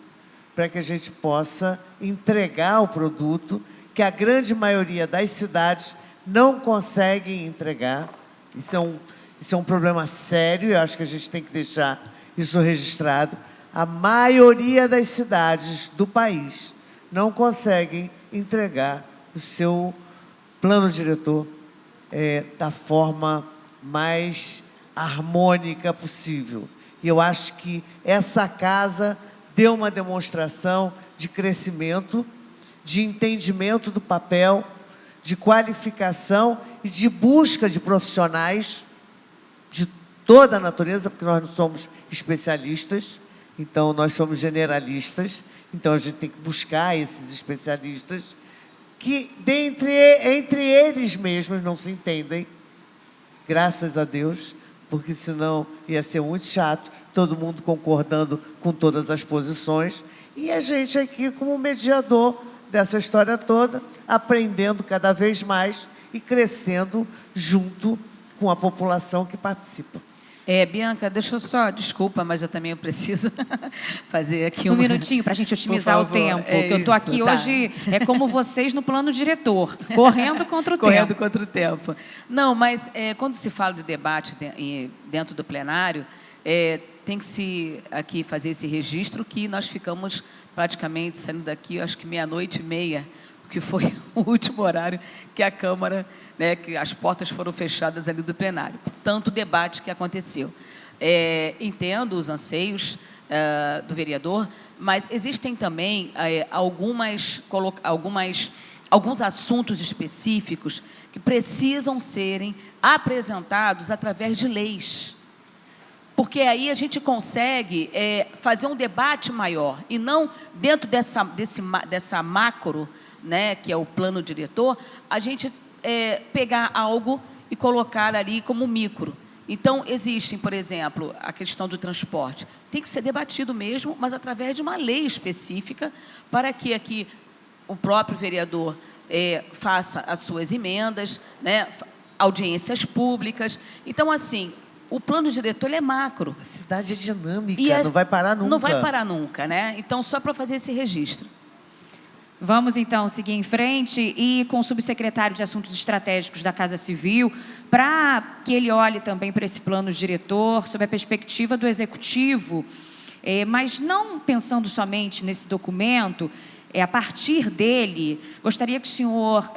Speaker 3: para que a gente possa entregar o produto que a grande maioria das cidades não conseguem entregar. Isso é um problema sério, eu acho que a gente tem que deixar isso registrado. A maioria das cidades do país não conseguem entregar o seu plano diretor da forma mais harmônica possível. E eu acho que essa casa deu uma demonstração de crescimento, de entendimento do papel, de qualificação e de busca de profissionais de toda a natureza, porque nós não somos especialistas, então nós somos generalistas, então a gente tem que buscar esses especialistas que entre eles mesmos não se entendem, graças a Deus, porque senão ia ser muito chato, todo mundo concordando com todas as posições, e a gente aqui como mediador dessa história toda, aprendendo cada vez mais e crescendo junto com a população que participa.
Speaker 2: Bianca, deixa eu só, desculpa, mas eu também preciso fazer aqui
Speaker 1: um minutinho para a gente otimizar o tempo, que eu estou aqui
Speaker 2: tá.
Speaker 1: Hoje, como vocês no plano diretor, correndo contra o tempo.
Speaker 2: Correndo contra o tempo. Não, mas quando se fala de debate dentro do plenário, tem que se aqui fazer esse registro que nós ficamos praticamente saindo daqui, acho que 00:30, que foi o último horário que a Câmara, que as portas foram fechadas ali do plenário. Tanto debate que aconteceu. Entendo os anseios do vereador, mas existem também alguns assuntos específicos que precisam serem apresentados através de leis. Porque aí a gente consegue fazer um debate maior, e não dentro dessa macro, que é o plano diretor, a gente pegar algo e colocar ali como micro. Então, existem, por exemplo, a questão do transporte. Tem que ser debatido mesmo, mas através de uma lei específica, para que aqui o próprio vereador faça as suas emendas, audiências públicas. Então, assim, o plano diretor é macro.
Speaker 3: A cidade é dinâmica, não vai parar nunca.
Speaker 2: Não vai parar nunca, Então, só para fazer esse registro.
Speaker 1: Vamos, então, seguir em frente e com o subsecretário de Assuntos Estratégicos da Casa Civil, para que ele olhe também para esse plano diretor, sob a perspectiva do Executivo, mas não pensando somente nesse documento, a partir dele, gostaria que o senhor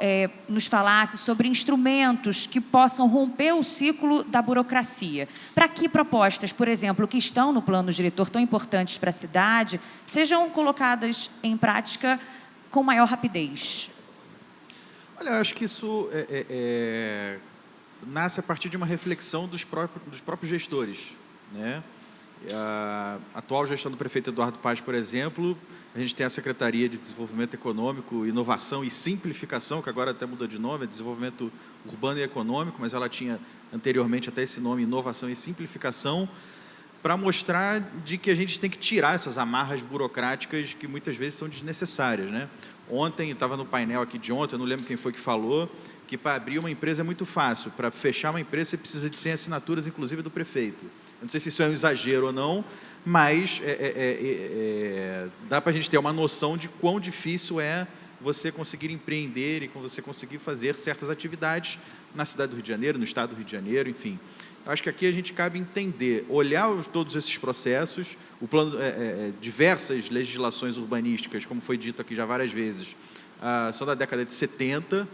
Speaker 1: nos falasse sobre instrumentos que possam romper o ciclo da burocracia. Para que propostas, por exemplo, que estão no plano diretor, tão importantes para a cidade, sejam colocadas em prática com maior rapidez?
Speaker 5: Olha, eu acho que isso nasce a partir de uma reflexão dos próprios gestores, A atual gestão do prefeito Eduardo Paz, por exemplo, a gente tem a Secretaria de Desenvolvimento Econômico, Inovação e Simplificação, que agora até mudou de nome, é Desenvolvimento Urbano e Econômico, mas ela tinha anteriormente até esse nome, Inovação e Simplificação, para mostrar de que a gente tem que tirar essas amarras burocráticas que muitas vezes são desnecessárias, Ontem, estava no painel aqui de ontem, eu não lembro quem foi que falou, que para abrir uma empresa é muito fácil, para fechar uma empresa você precisa de 100 assinaturas, inclusive do prefeito. Eu não sei se isso é um exagero ou não, mas dá para a gente ter uma noção de quão difícil é você conseguir empreender e você conseguir fazer certas atividades na cidade do Rio de Janeiro, no estado do Rio de Janeiro, enfim. Acho que aqui a gente cabe entender, olhar todos esses processos, o plano, diversas legislações urbanísticas, como foi dito aqui já várias vezes, são da década de 70.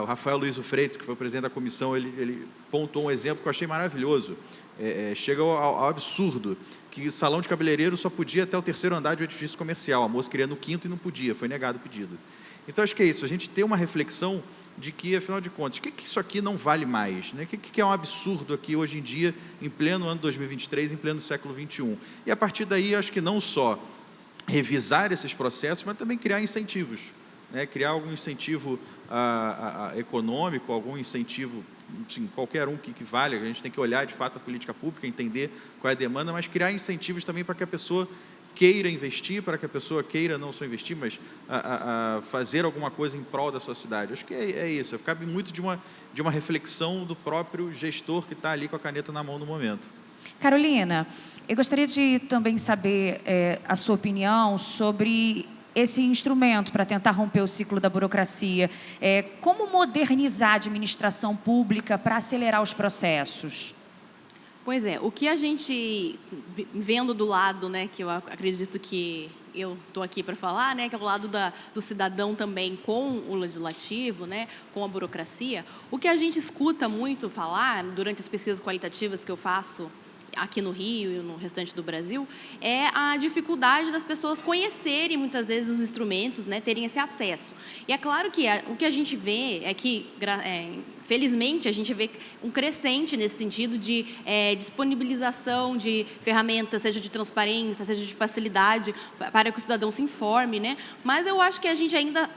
Speaker 5: O Rafael Luiz Freitas, que foi o presidente da comissão, ele pontuou um exemplo que eu achei maravilhoso. Chega ao absurdo, que salão de cabeleireiro só podia até o 3º andar de um edifício comercial. A moça queria no 5º e não podia, foi negado o pedido. Então, acho que é isso, a gente ter uma reflexão de que, afinal de contas, o que isso aqui não vale mais? Né? O que é um absurdo aqui hoje em dia, em pleno ano 2023, em pleno século XXI? E a partir daí, acho que não só revisar esses processos, mas também criar incentivos, né? Criar algum incentivo econômico, algum incentivo, sim, qualquer um que valha. A gente tem que olhar de fato a política pública, entender qual é a demanda, mas criar incentivos também para que a pessoa queira investir, para que a pessoa queira não só investir, mas fazer alguma coisa em prol da sua cidade. Acho que é isso, cabe muito de uma reflexão do próprio gestor que está ali com a caneta na mão no momento.
Speaker 1: Carolina, eu gostaria de também saber a sua opinião sobre esse instrumento para tentar romper o ciclo da burocracia. Como modernizar a administração pública para acelerar os processos?
Speaker 6: Pois é, o que a gente, vendo do lado, né, que eu acredito que eu estou aqui para falar, né, que é o lado do cidadão também com o legislativo, né, com a burocracia, o que a gente escuta muito falar durante as pesquisas qualitativas que eu faço aqui no Rio e no restante do Brasil, é a dificuldade das pessoas conhecerem muitas vezes os instrumentos, né, terem esse acesso. E é claro que o que a gente vê é que, felizmente, a gente vê um crescente nesse sentido de disponibilização de ferramentas, seja de transparência, seja de facilidade, para que o cidadão se informe, né? Mas eu acho que a gente ainda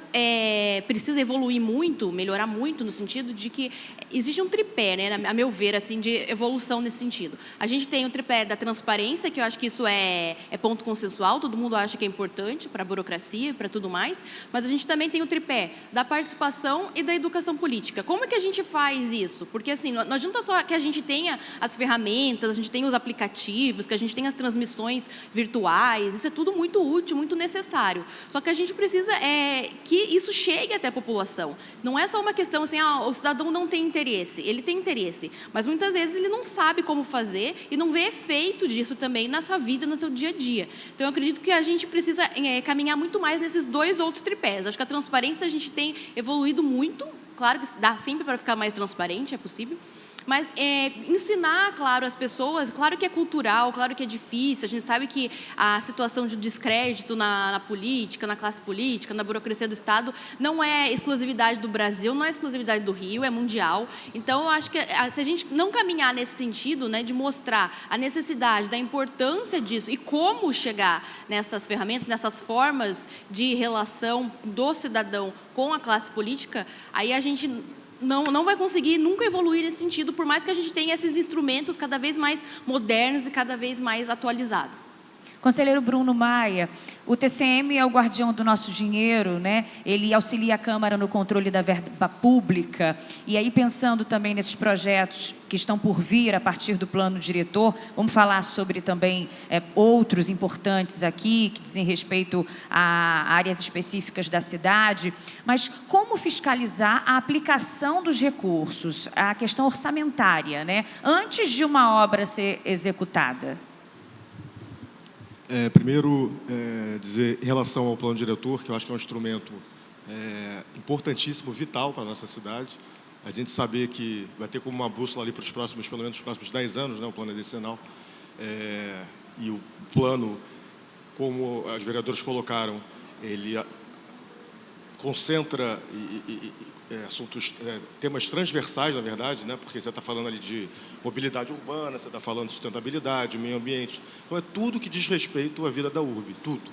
Speaker 6: precisa evoluir muito, melhorar muito, no sentido de que existe um tripé, né, a meu ver, assim, de evolução nesse sentido. A gente tem o tripé da transparência, que eu acho que isso é ponto consensual, todo mundo acha que é importante para a burocracia e para tudo mais, mas a gente também tem o tripé da participação e da educação política. Como é que a gente faz isso? Porque, assim, não adianta só que a gente tenha as ferramentas, a gente tenha os aplicativos, que a gente tenha as transmissões virtuais, isso é tudo muito útil, muito necessário. Só que a gente precisa que isso chegue até a população. Não é só uma questão assim, o cidadão não tem interesse, ele tem interesse, mas muitas vezes ele não sabe como fazer e não vê efeito disso também na sua vida, no seu dia a dia. Então, eu acredito que a gente precisa caminhar muito mais nesses dois outros tripés. Acho que a transparência a gente tem evoluído muito, claro que dá sempre para ficar mais transparente, é possível, mas ensinar, claro, as pessoas, claro que é cultural, claro que é difícil, a gente sabe que a situação de descrédito na política, na classe política, na burocracia do Estado, não é exclusividade do Brasil, não é exclusividade do Rio, é mundial. Então, eu acho que se a gente não caminhar nesse sentido, né, de mostrar a necessidade, da importância disso e como chegar nessas ferramentas, nessas formas de relação do cidadão com a classe política, aí a gente não vai conseguir nunca evoluir nesse sentido, por mais que a gente tenha esses instrumentos cada vez mais modernos e cada vez mais atualizados.
Speaker 1: Conselheiro Bruno Maia, o TCM é o guardião do nosso dinheiro, né? Ele auxilia a Câmara no controle da verba pública. E aí, pensando também nesses projetos que estão por vir a partir do plano diretor, vamos falar sobre também outros importantes aqui, que dizem respeito a áreas específicas da cidade. Mas como fiscalizar a aplicação dos recursos, a questão orçamentária, né? Antes de uma obra ser executada?
Speaker 7: Primeiro, dizer em relação ao plano diretor, que eu acho que é um instrumento importantíssimo, vital para a nossa cidade. A gente saber que vai ter como uma bússola ali para os próximos, pelo menos os próximos 10 anos, né, o plano decenal. E o plano, como as vereadoras colocaram, ele concentra assuntos, temas transversais, na verdade, né? Porque você está falando ali de mobilidade urbana, você está falando de sustentabilidade, meio ambiente. Então, é tudo que diz respeito à vida da urbe, tudo.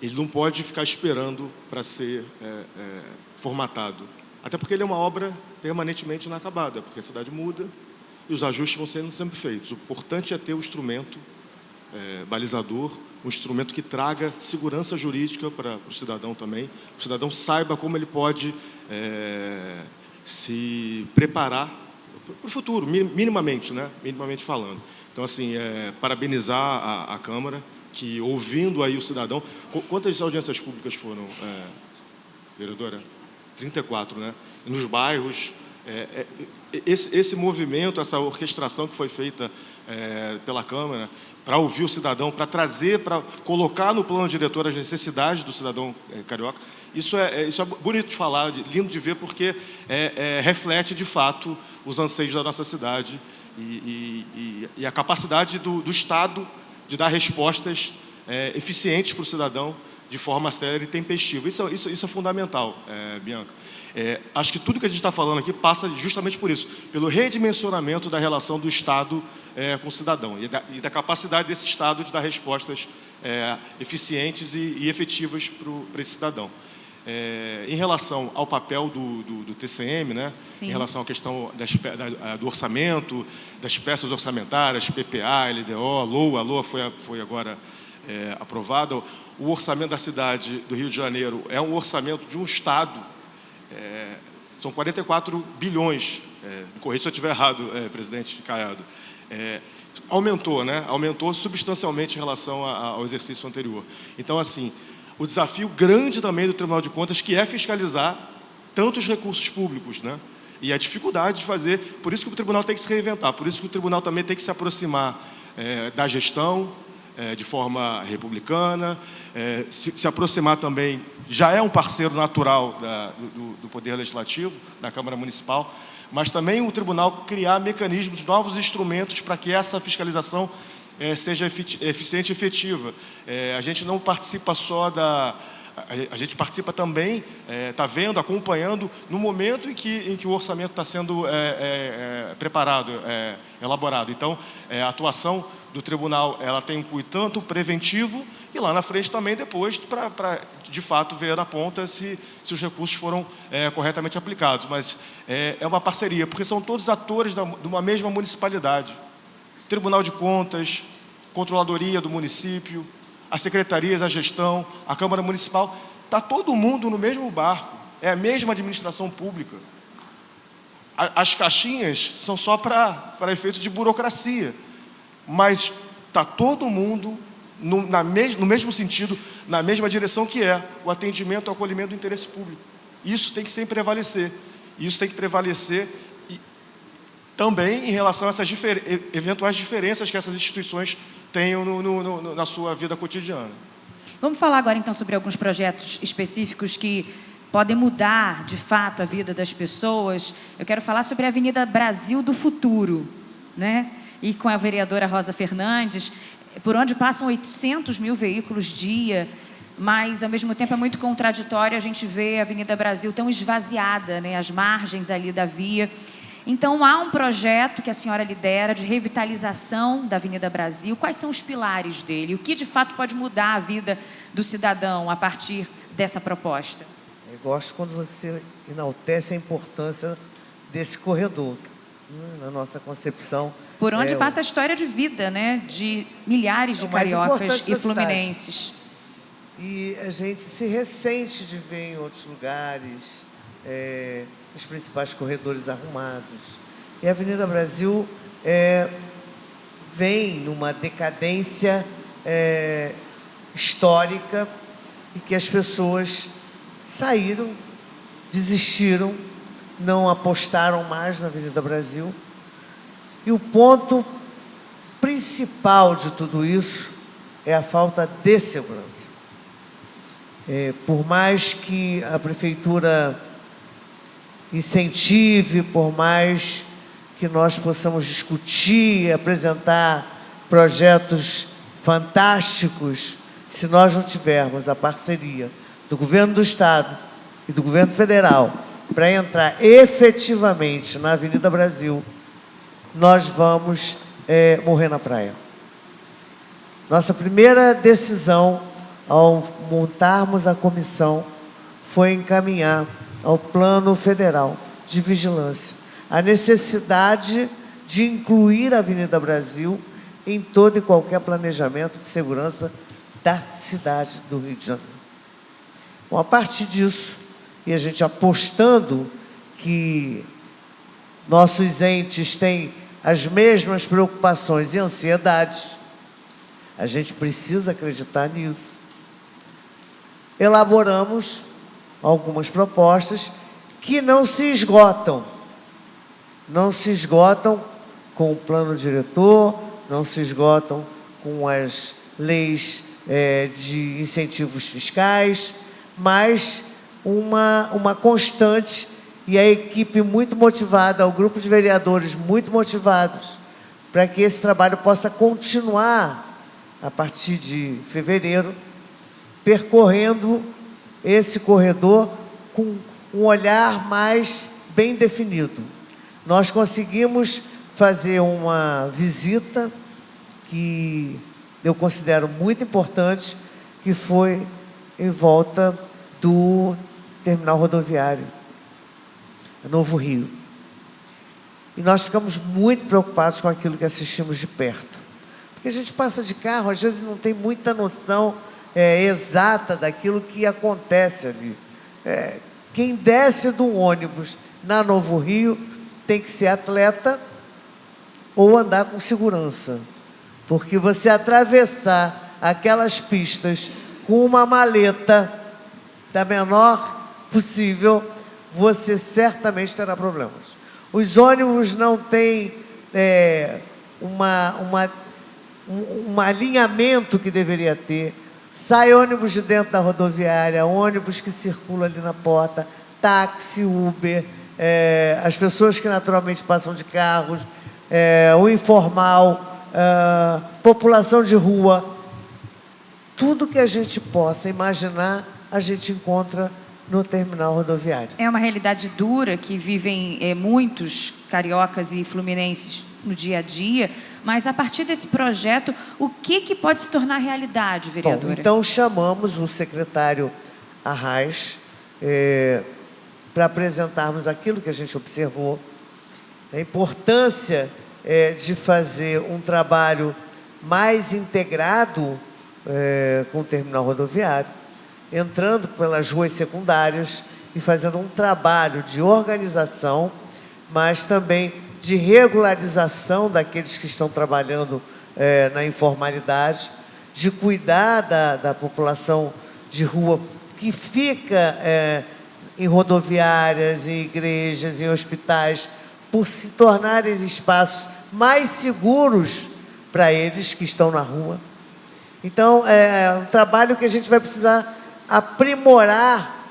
Speaker 7: Ele não pode ficar esperando para ser formatado. Até porque ele é uma obra permanentemente inacabada, porque a cidade muda e os ajustes vão sendo sempre feitos. O importante é ter o instrumento balizador, um instrumento que traga segurança jurídica para o cidadão também. O cidadão saiba como ele pode se preparar para o futuro, minimamente, né? Minimamente falando. Então, assim, parabenizar a Câmara, que ouvindo aí o cidadão... Quantas audiências públicas foram, vereadora? 34, né? E nos bairros... Esse movimento, essa orquestração que foi feita pela Câmara para ouvir o cidadão, para trazer, para colocar no plano diretor as necessidades do cidadão carioca, isso é bonito de falar, lindo de ver, porque reflete, de fato, os anseios da nossa cidade e a capacidade do Estado de dar respostas eficientes para o cidadão de forma séria e tempestiva. Isso é fundamental, Bianca. Acho que tudo que a gente está falando aqui passa justamente por isso, pelo redimensionamento da relação do Estado com o cidadão e da capacidade desse Estado de dar respostas eficientes e efetivas para esse cidadão. Em relação ao papel do TCM, né, em relação à questão do orçamento, das peças orçamentárias, PPA, LDO, LOA, a LOA foi agora aprovada. O orçamento da cidade do Rio de Janeiro é um orçamento de um Estado, são 44 bilhões, me corrija se eu estiver errado, presidente Caiado, aumentou, né? Aumentou substancialmente em relação ao exercício anterior. Então, assim, o desafio grande também do Tribunal de Contas, que é fiscalizar tantos recursos públicos, né? E a dificuldade de fazer, por isso que o tribunal tem que se reinventar, por isso que o tribunal também tem que se aproximar da gestão, de forma republicana, se aproximar também, já é um parceiro natural do Poder Legislativo, da Câmara Municipal, mas também o tribunal criar mecanismos, novos instrumentos para que essa fiscalização seja eficiente e efetiva. A gente não participa só a gente participa também, está vendo, acompanhando, no momento em que o orçamento está sendo preparado, elaborado. Então, a atuação do tribunal, ela tem um cunho tanto preventivo e lá na frente também depois para de fato ver na ponta se os recursos foram corretamente aplicados. Mas é uma parceria, porque são todos atores de uma mesma municipalidade. Tribunal de Contas, Controladoria do município, as secretarias, a gestão, a Câmara Municipal, está todo mundo no mesmo barco, é a mesma administração pública. As caixinhas são só para efeito de burocracia, mas está todo mundo no mesmo sentido, na mesma direção, que é o atendimento ao acolhimento do interesse público. Isso tem que sempre prevalecer. Isso tem que prevalecer também em relação a essas eventuais diferenças que essas instituições tenham na sua vida cotidiana.
Speaker 1: Vamos falar agora, então, sobre alguns projetos específicos que podem mudar, de fato, a vida das pessoas. Eu quero falar sobre a Avenida Brasil do Futuro, né? E com a vereadora Rosa Fernandes, por onde passam 800 mil veículos dia, mas, ao mesmo tempo, é muito contraditório a gente ver a Avenida Brasil tão esvaziada, né? As margens ali da via. Então, há um projeto que a senhora lidera de revitalização da Avenida Brasil. Quais são os pilares dele? O que, de fato, pode mudar a vida do cidadão a partir dessa proposta?
Speaker 3: Eu gosto quando você enaltece a importância desse corredor. Na nossa concepção...
Speaker 1: Por onde passa a história de vida, né? De milhares de cariocas e fluminenses.
Speaker 3: E a gente se ressente de ver em outros lugares... os principais corredores arrumados. E a Avenida Brasil vem numa decadência histórica e que as pessoas saíram, desistiram, não apostaram mais na Avenida Brasil. E o ponto principal de tudo isso é a falta de segurança. Por mais que a Prefeitura incentive, por mais que nós possamos discutir, apresentar projetos fantásticos, se nós não tivermos a parceria do Governo do Estado e do Governo Federal para entrar efetivamente na Avenida Brasil, nós vamos morrer na praia. Nossa primeira decisão, ao montarmos a comissão, foi encaminhar ao Plano Federal de Vigilância a necessidade de incluir a Avenida Brasil em todo e qualquer planejamento de segurança da cidade do Rio de Janeiro. Bom, a partir disso, e a gente apostando que nossos entes têm as mesmas preocupações e ansiedades, a gente precisa acreditar nisso. Elaboramos algumas propostas que não se esgotam. Não se esgotam com o plano diretor, não se esgotam com as leis de incentivos fiscais, mas uma constante, e a equipe muito motivada, o grupo de vereadores muito motivados, para que esse trabalho possa continuar a partir de fevereiro, percorrendo esse corredor com um olhar mais bem definido. Nós conseguimos fazer uma visita que eu considero muito importante, que foi em volta do terminal rodoviário, Novo Rio. E nós ficamos muito preocupados com aquilo que assistimos de perto. Porque a gente passa de carro, às vezes não tem muita noção exata daquilo que acontece ali. Quem desce do ônibus na Novo Rio tem que ser atleta ou andar com segurança. Porque você atravessar aquelas pistas com uma maleta da menor possível, você certamente terá problemas. Os ônibus não têm um alinhamento que deveria ter. Sai ônibus de dentro da rodoviária, ônibus que circula ali na porta, táxi, Uber, as pessoas que naturalmente passam de carros, o informal, população de rua. Tudo que a gente possa imaginar, a gente encontra no terminal rodoviário.
Speaker 1: É uma realidade dura que vivem muitos cariocas e fluminenses no dia a dia, mas a partir desse projeto, o que pode se tornar realidade, vereadora?
Speaker 3: Bom, então chamamos o secretário Arraes para apresentarmos aquilo que a gente observou, a importância de fazer um trabalho mais integrado com o terminal rodoviário, entrando pelas ruas secundárias e fazendo um trabalho de organização, mas também de regularização daqueles que estão trabalhando na informalidade, de cuidar da população de rua que fica em rodoviárias, em igrejas, em hospitais, por se tornarem espaços mais seguros para eles que estão na rua. Então, é um trabalho que a gente vai precisar aprimorar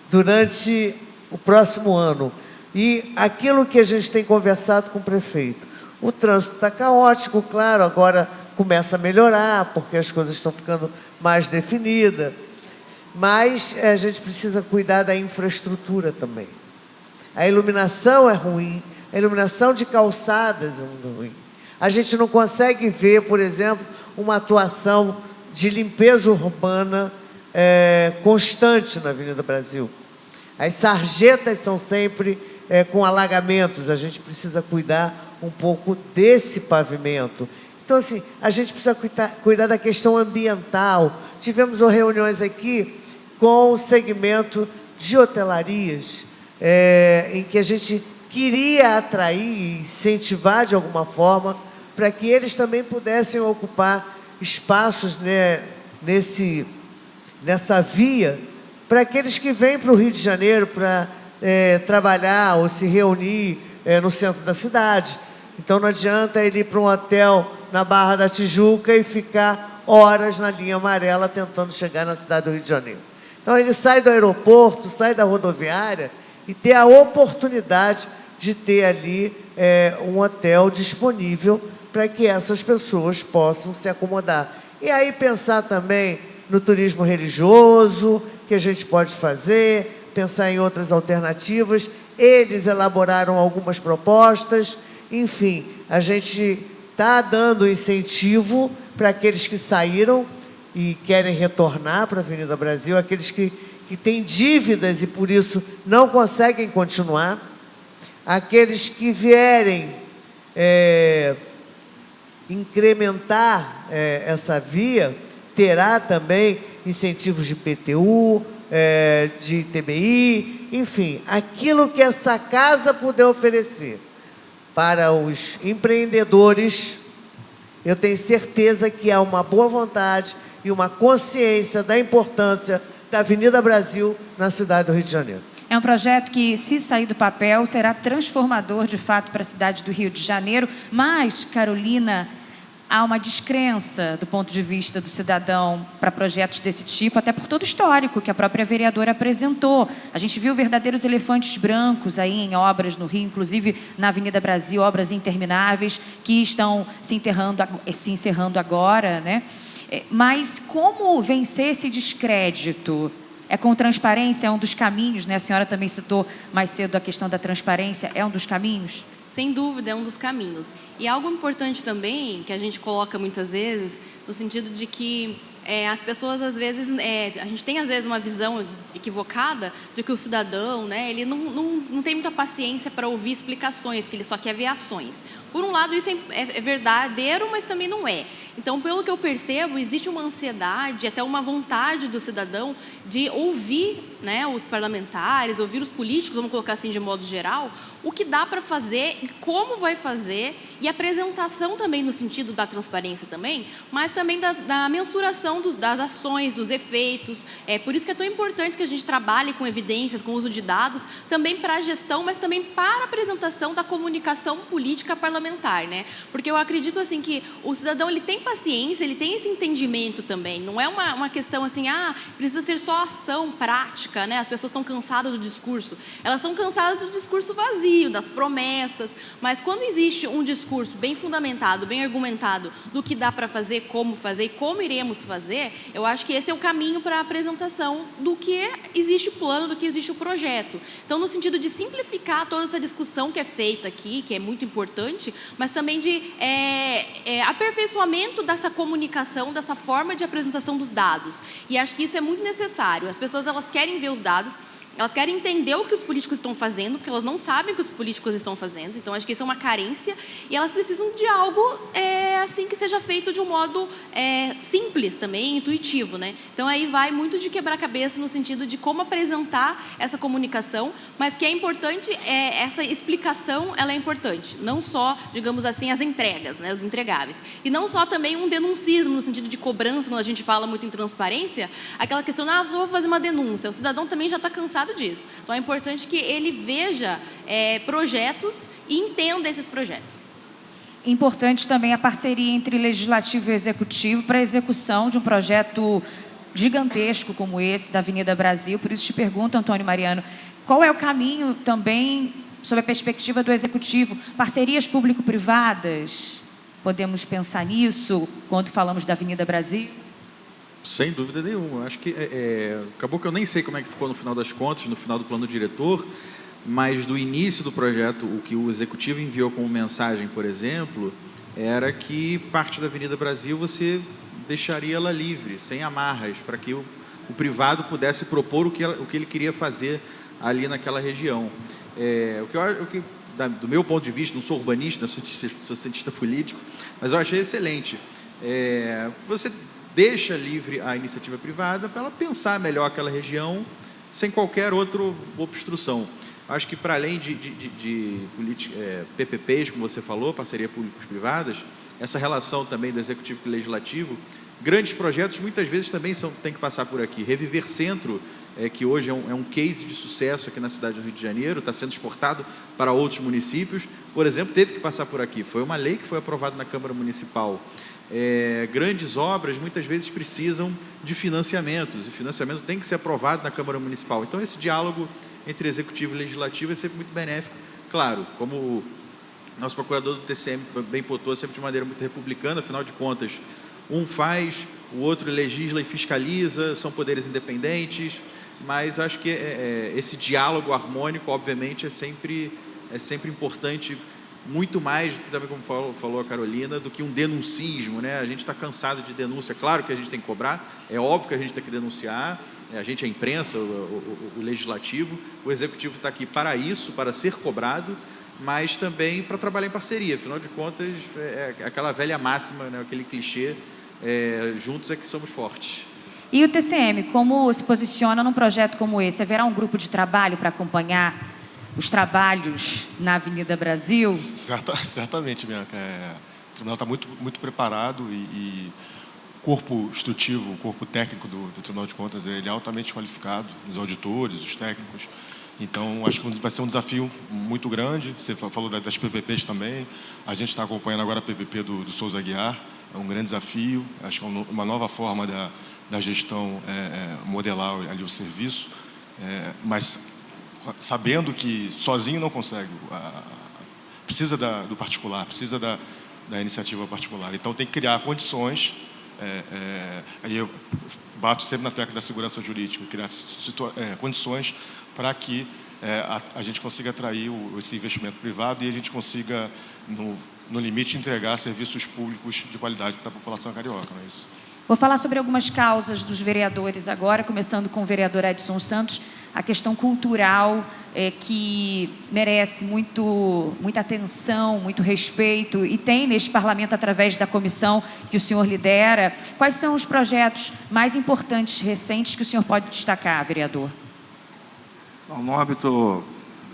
Speaker 3: durante o próximo ano. E aquilo que a gente tem conversado com o prefeito. O trânsito está caótico, claro, agora começa a melhorar, porque as coisas estão ficando mais definidas. Mas a gente precisa cuidar da infraestrutura também. A iluminação é ruim, a iluminação de calçadas é muito ruim. A gente não consegue ver, por exemplo, uma atuação de limpeza urbana constante na Avenida Brasil. As sarjetas são sempre com alagamentos, a gente precisa cuidar um pouco desse pavimento. Então, assim, a gente precisa cuidar da questão ambiental. Tivemos reuniões aqui com o segmento de hotelarias, em que a gente queria atrair e incentivar de alguma forma para que eles também pudessem ocupar espaços, né, nessa via, para aqueles que vêm para o Rio de Janeiro para trabalhar ou se reunir no centro da cidade. Então, não adianta ele ir para um hotel na Barra da Tijuca e ficar horas na linha amarela tentando chegar na cidade do Rio de Janeiro. Então, ele sai do aeroporto, sai da rodoviária e ter a oportunidade de ter ali um hotel disponível para que essas pessoas possam se acomodar. E aí pensar também no turismo religioso, que a gente pode fazer, pensar em outras alternativas. Eles elaboraram algumas propostas. Enfim, a gente está dando incentivo para aqueles que saíram e querem retornar para a Avenida Brasil, aqueles que têm dívidas e, por isso, não conseguem continuar, aqueles que vierem incrementar essa via, terá também incentivos de PTU, de ITBI, enfim, aquilo que essa casa puder oferecer para os empreendedores. Eu tenho certeza que há uma boa vontade e uma consciência da importância da Avenida Brasil na cidade do Rio de Janeiro.
Speaker 1: É um projeto que, se sair do papel, será transformador, de fato, para a cidade do Rio de Janeiro. Mas, Carolina, há uma descrença do ponto de vista do cidadão para projetos desse tipo, até por todo o histórico que a própria vereadora apresentou. A gente viu verdadeiros elefantes brancos aí em obras no Rio, inclusive na Avenida Brasil, obras intermináveis que estão se encerrando agora, né? Mas como vencer esse descrédito É com transparência, é um dos caminhos, né? A senhora também citou mais cedo a questão da transparência, é um dos caminhos?
Speaker 6: Sem dúvida, é um dos caminhos. E algo importante também, que a gente coloca muitas vezes, no sentido de que as pessoas, às vezes, a gente tem, às vezes, uma visão equivocada de que o cidadão, né, ele não tem muita paciência para ouvir explicações, que ele só quer ver ações. Por um lado, isso é verdadeiro, mas também não é. Então, pelo que eu percebo, existe uma ansiedade, até uma vontade do cidadão de ouvir, né, os parlamentares, ouvir os políticos, vamos colocar assim de modo geral, o que dá para fazer e como vai fazer, e a apresentação também no sentido da transparência também, mas também da mensuração das ações, dos efeitos. É por isso que é tão importante que a gente trabalhe com evidências, com o uso de dados, também para a gestão, mas também para a apresentação da comunicação política parlamentar, né? Porque eu acredito assim que o cidadão ele tem paciência, ele tem esse entendimento também. Não é uma questão assim, precisa ser só ação prática, né? As pessoas estão cansadas do discurso. Elas estão cansadas do discurso vazio, das promessas. Mas quando existe um discurso bem fundamentado, bem argumentado do que dá para fazer e como iremos fazer, eu acho que esse é o caminho para a apresentação do que existe o plano, do que existe o projeto. Então, no sentido de simplificar toda essa discussão que é feita aqui, que é muito importante, mas também de aperfeiçoamento dessa comunicação, dessa forma de apresentação dos dados. E acho que isso é muito necessário. As pessoas elas querem ver os dados, elas querem entender o que os políticos estão fazendo, porque elas não sabem o que os políticos estão fazendo. Então, acho que isso é uma carência. E elas precisam de algo assim que seja feito de um modo simples também, intuitivo, né? Então, aí vai muito de quebrar-cabeça no sentido de como apresentar essa comunicação, mas que é importante, essa explicação, ela é importante. Não só, digamos assim, as entregas, né, os entregáveis. E não só também um denuncismo, no sentido de cobrança, quando a gente fala muito em transparência, aquela questão, só vou fazer uma denúncia. O cidadão também já está cansado disso. Então, é importante que ele veja projetos e entenda esses projetos.
Speaker 1: Importante também a parceria entre Legislativo e Executivo para a execução de um projeto gigantesco como esse, da Avenida Brasil. Por isso te pergunto, Antônio Mariano, qual é o caminho também, sob a perspectiva do Executivo? Parcerias público-privadas? Podemos pensar nisso quando falamos da Avenida Brasil?
Speaker 5: Sem dúvida nenhuma. Acho que acabou que eu nem sei como é que ficou no final das contas, no final do plano diretor, mas do início do projeto, o que o Executivo enviou como mensagem, por exemplo, era que parte da Avenida Brasil você deixaria ela livre, sem amarras, para que o privado pudesse propor o que ele queria fazer ali naquela região. Do meu ponto de vista, não sou urbanista, sou cientista político, mas eu achei excelente. Você deixa livre a iniciativa privada para ela pensar melhor aquela região sem qualquer outra obstrução. Acho que, para além de PPPs, como você falou, parceria públicos-privadas, essa relação também do Executivo com o Legislativo, grandes projetos muitas vezes também têm que passar por aqui. Reviver Centro, que hoje é um case de sucesso aqui na cidade do Rio de Janeiro, está sendo exportado para outros municípios, por exemplo, teve que passar por aqui. Foi uma lei que foi aprovada na Câmara Municipal. Grandes obras muitas vezes precisam de financiamentos, e financiamento tem que ser aprovado na Câmara Municipal. Então, esse diálogo entre Executivo e Legislativo é sempre muito benéfico. Claro, como o nosso procurador do TCM bem pontuou, sempre de maneira muito republicana, afinal de contas, um faz, o outro legisla e fiscaliza, são poderes independentes, mas acho que esse diálogo harmônico, obviamente, é sempre importante, muito mais do que, também como falou a Carolina, do que um denuncismo, né? A gente está cansado de denúncia, claro que a gente tem que cobrar, é óbvio que a gente tem que denunciar, a gente é a imprensa, o Legislativo, o Executivo está aqui para isso, para ser cobrado, mas também para trabalhar em parceria. Afinal de contas, aquela velha máxima, né? Aquele clichê, juntos é que somos fortes.
Speaker 1: E o TCM, como se posiciona num projeto como esse? Haverá um grupo de trabalho para acompanhar os trabalhos na Avenida Brasil?
Speaker 7: Certamente, Bianca. O tribunal está muito preparado e o corpo instrutivo, o corpo técnico do Tribunal de Contas, ele é altamente qualificado, os auditores, os técnicos. Então, acho que vai ser um desafio muito grande. Você falou das PPPs também. A gente está acompanhando agora a PPP do Souza Aguiar. É um grande desafio. Acho que é uma nova forma da gestão modelar ali o serviço. Mas sabendo que sozinho não consegue. Precisa do particular, precisa da iniciativa particular. Então, tem que criar condições. Aí eu bato sempre na tecla da segurança jurídica, criar condições para que a gente consiga atrair esse investimento privado e a gente consiga, no limite, entregar serviços públicos de qualidade para a população carioca, não é isso?
Speaker 1: Vou falar sobre algumas causas dos vereadores agora, começando com o vereador Edson Santos, a questão cultural que merece muita atenção, muito respeito, e tem neste parlamento, através da comissão que o senhor lidera. Quais são os projetos mais importantes, recentes, que o senhor pode destacar, vereador?
Speaker 4: Bom, no âmbito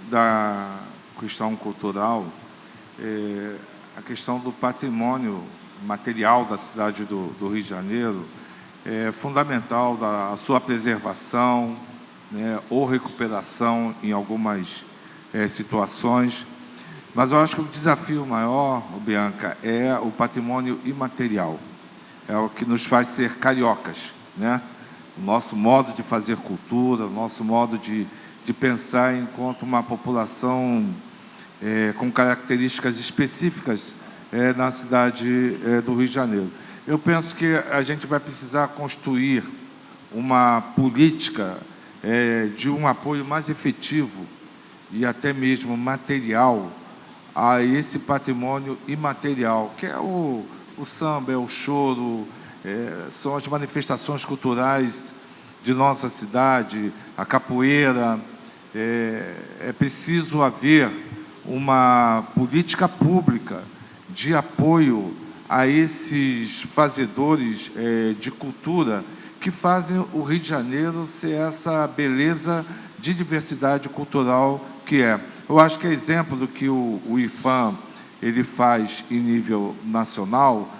Speaker 4: da questão cultural, a questão do patrimônio material da cidade do Rio de Janeiro é fundamental, a sua preservação, né, ou recuperação em algumas situações. Mas eu acho que o desafio maior, Bianca, é o patrimônio imaterial. É o que nos faz ser cariocas, né? O nosso modo de fazer cultura, o nosso modo de pensar enquanto uma população com características específicas na cidade do Rio de Janeiro. Eu penso que a gente vai precisar construir uma política de um apoio mais efetivo e até mesmo material a esse patrimônio imaterial, que é o samba, é o choro, são as manifestações culturais de nossa cidade, a capoeira. É preciso haver uma política pública de apoio a esses fazedores de cultura que fazem o Rio de Janeiro ser essa beleza de diversidade cultural que é. Eu acho que é exemplo do que o IFAM ele faz em nível nacional,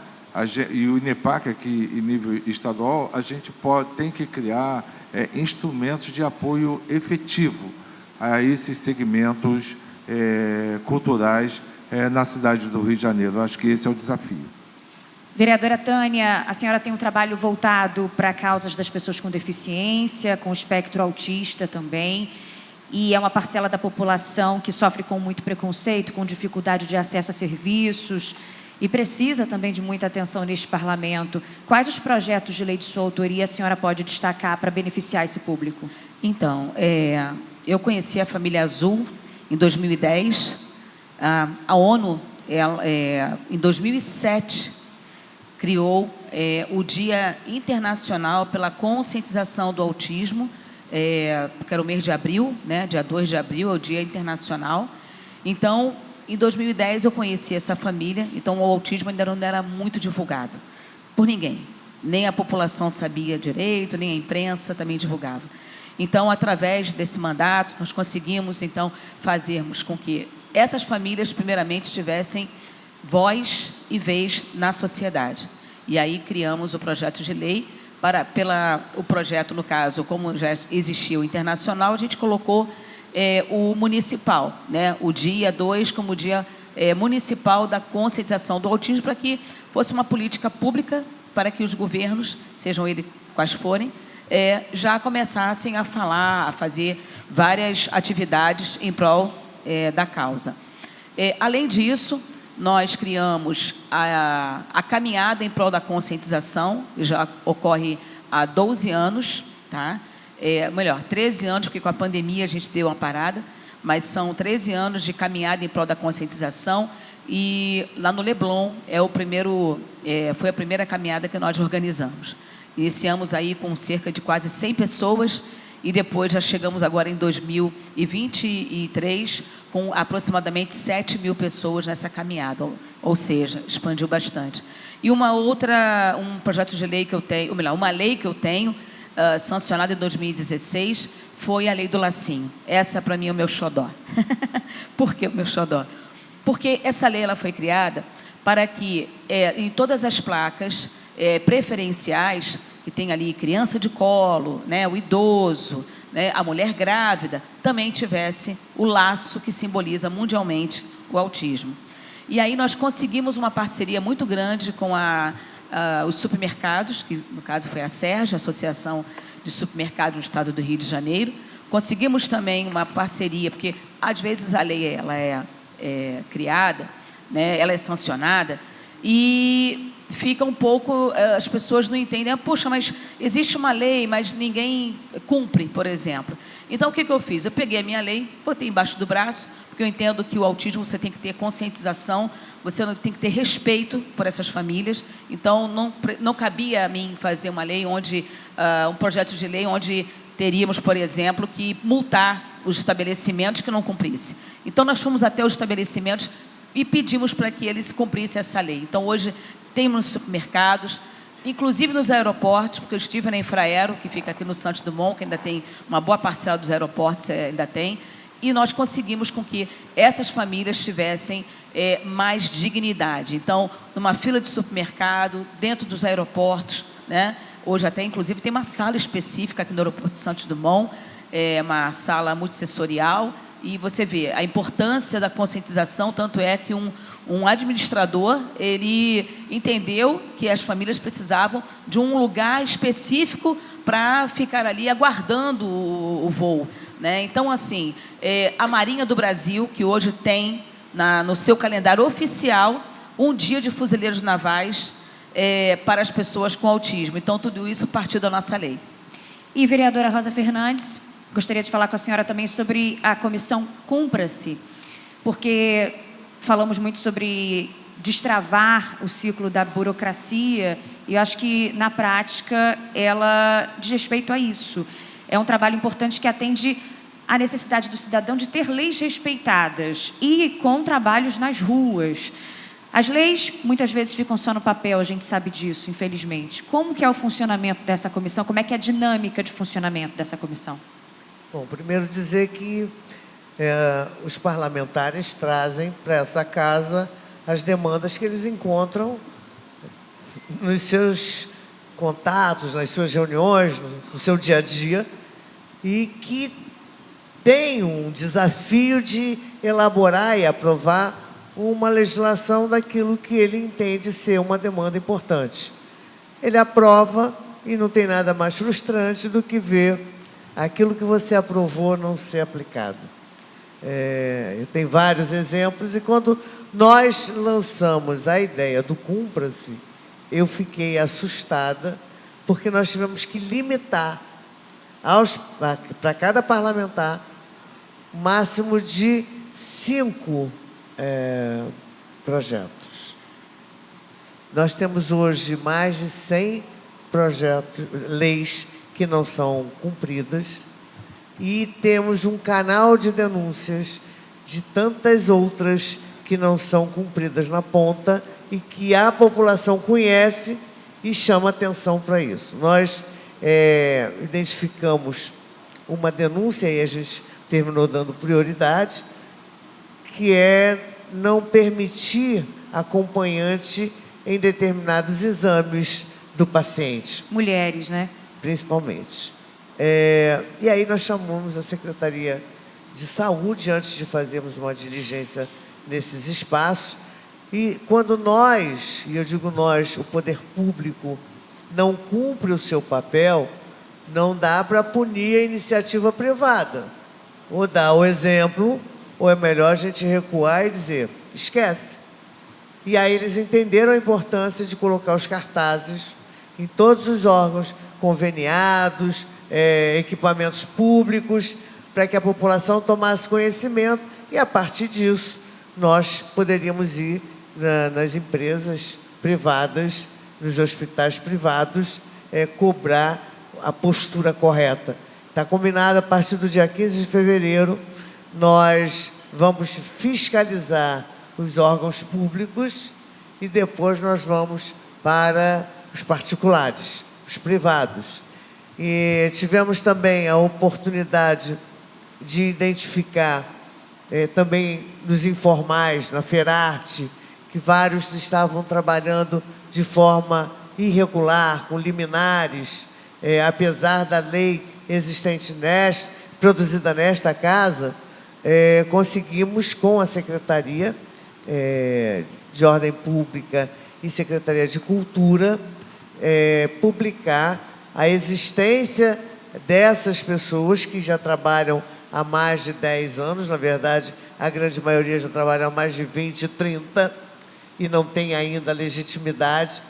Speaker 4: e o INEPAC aqui em nível estadual, a gente tem que criar instrumentos de apoio efetivo a esses segmentos culturais na cidade do Rio de Janeiro. Eu acho que esse é o desafio.
Speaker 1: Vereadora Tânia, a senhora tem um trabalho voltado para causas das pessoas com deficiência, com espectro autista também, e é uma parcela da população que sofre com muito preconceito, com dificuldade de acesso a serviços, e precisa também de muita atenção neste parlamento. Quais os projetos de lei de sua autoria a senhora pode destacar para beneficiar esse público?
Speaker 2: Então, eu conheci a Família Azul em 2010. A ONU, em 2007, criou o Dia Internacional pela Conscientização do Autismo, que era o mês de abril, né? Dia 2 de abril é o Dia Internacional. Então, em 2010, eu conheci essa família, então o autismo ainda não era muito divulgado por ninguém. Nem a população sabia direito, nem a imprensa também divulgava. Então, através desse mandato, nós conseguimos, então, fazermos com que essas famílias, primeiramente, tivessem voz e vez na sociedade. E aí criamos o projeto de lei, o projeto, no caso, como já existia o internacional, a gente colocou o municipal, né? O dia 2 como dia municipal da conscientização do autismo, para que fosse uma política pública para que os governos, sejam eles quais forem, já começassem a falar, a fazer várias atividades em prol da causa. Além disso, nós criamos a caminhada em prol da conscientização, que já ocorre há 12 anos, tá? Melhor, 13 anos, porque com a pandemia a gente deu uma parada, mas são 13 anos de caminhada em prol da conscientização, e lá no Leblon foi a primeira caminhada que nós organizamos. Iniciamos aí com cerca de quase 100 pessoas, e depois já chegamos agora em 2023 com aproximadamente 7.000 pessoas nessa caminhada, ou seja, expandiu bastante. E um projeto de lei que eu tenho, ou melhor, uma lei que eu tenho, sancionada em 2016, foi a lei do lacinho. Essa, para mim, é o meu xodó. Por que o meu xodó? Porque essa lei ela foi criada para que, em todas as placas preferenciais, que tem ali criança de colo, né, o idoso, né, a mulher grávida, também tivesse o laço que simboliza mundialmente o autismo. E aí nós conseguimos uma parceria muito grande com os supermercados, que no caso foi a SERJ, a Associação de Supermercados do Estado do Rio de Janeiro. Conseguimos também uma parceria, porque às vezes a lei ela é criada, né, ela é sancionada, e fica um pouco, as pessoas não entendem, poxa, mas existe uma lei, mas ninguém cumpre, por exemplo. Então, o que eu fiz? Eu peguei a minha lei, botei embaixo do braço, porque eu entendo que o autismo você tem que ter conscientização, você tem que ter respeito por essas famílias. Então, não cabia a mim fazer uma lei onde, um projeto de lei onde teríamos, por exemplo, que multar os estabelecimentos que não cumprissem. Então, nós fomos até os estabelecimentos e pedimos para que eles cumprissem essa lei. Então, hoje, temos nos supermercados, inclusive nos aeroportos, porque eu estive na Infraero, que fica aqui no Santos Dumont, que ainda tem uma boa parcela dos aeroportos, ainda tem, e nós conseguimos com que essas famílias tivessem mais dignidade. Então, numa fila de supermercado, dentro dos aeroportos, né? Hoje até, inclusive, tem uma sala específica aqui no aeroporto de Santos Dumont, uma sala multissensorial, e você vê a importância da conscientização, tanto é que um administrador, ele entendeu que as famílias precisavam de um lugar específico para ficar ali aguardando o voo, né? Então, assim, a Marinha do Brasil, que hoje tem no seu calendário oficial um dia de fuzileiros navais para as pessoas com autismo. Então, tudo isso partiu da nossa lei.
Speaker 1: E, vereadora Rosa Fernandes, gostaria de falar com a senhora também sobre a comissão Cumpra-se, porque falamos muito sobre destravar o ciclo da burocracia, e eu acho que, na prática, ela diz respeito a isso. É um trabalho importante que atende à necessidade do cidadão de ter leis respeitadas e com trabalhos nas ruas. As leis, muitas vezes, ficam só no papel, a gente sabe disso, infelizmente. Como que é o funcionamento dessa comissão? Como é que é a dinâmica de funcionamento dessa comissão?
Speaker 3: Bom, primeiro dizer que os parlamentares trazem para essa casa as demandas que eles encontram nos seus contatos, nas suas reuniões, no seu dia a dia, e que tem um desafio de elaborar e aprovar uma legislação daquilo que ele entende ser uma demanda importante. Ele aprova e não tem nada mais frustrante do que ver aquilo que você aprovou não ser aplicado. Eu tenho vários exemplos, e quando nós lançamos a ideia do Cumpra-se, eu fiquei assustada, porque nós tivemos que limitar para cada parlamentar o máximo de 5 projetos. Nós temos hoje mais de 100 leis que não são cumpridas, e temos um canal de denúncias de tantas outras que não são cumpridas na ponta e que a população conhece e chama atenção para isso. Nós identificamos uma denúncia, e a gente terminou dando prioridade, que é não permitir acompanhante em determinados exames do paciente.
Speaker 1: Mulheres, né?
Speaker 3: Principalmente. E aí nós chamamos a Secretaria de Saúde antes de fazermos uma diligência nesses espaços, e quando nós, e eu digo nós, o poder público, não cumpre o seu papel, não dá para punir a iniciativa privada. Ou dá o exemplo, ou é melhor a gente recuar e dizer, esquece. E aí eles entenderam a importância de colocar os cartazes em todos os órgãos conveniados, equipamentos públicos, para que a população tomasse conhecimento, e a partir disso nós poderíamos ir nas empresas privadas, nos hospitais privados, cobrar a postura correta. Está combinado, a partir do dia 15 de fevereiro, nós vamos fiscalizar os órgãos públicos e depois nós vamos para os particulares, os privados. E tivemos também a oportunidade de identificar, também nos informais, na Ferarte, que vários estavam trabalhando de forma irregular, com liminares, apesar da lei existente produzida nesta casa, conseguimos, com a Secretaria de Ordem Pública e Secretaria de Cultura, publicar a existência dessas pessoas que já trabalham há mais de 10 anos, na verdade, a grande maioria já trabalha há mais de 20, 30, e não tem ainda legitimidade,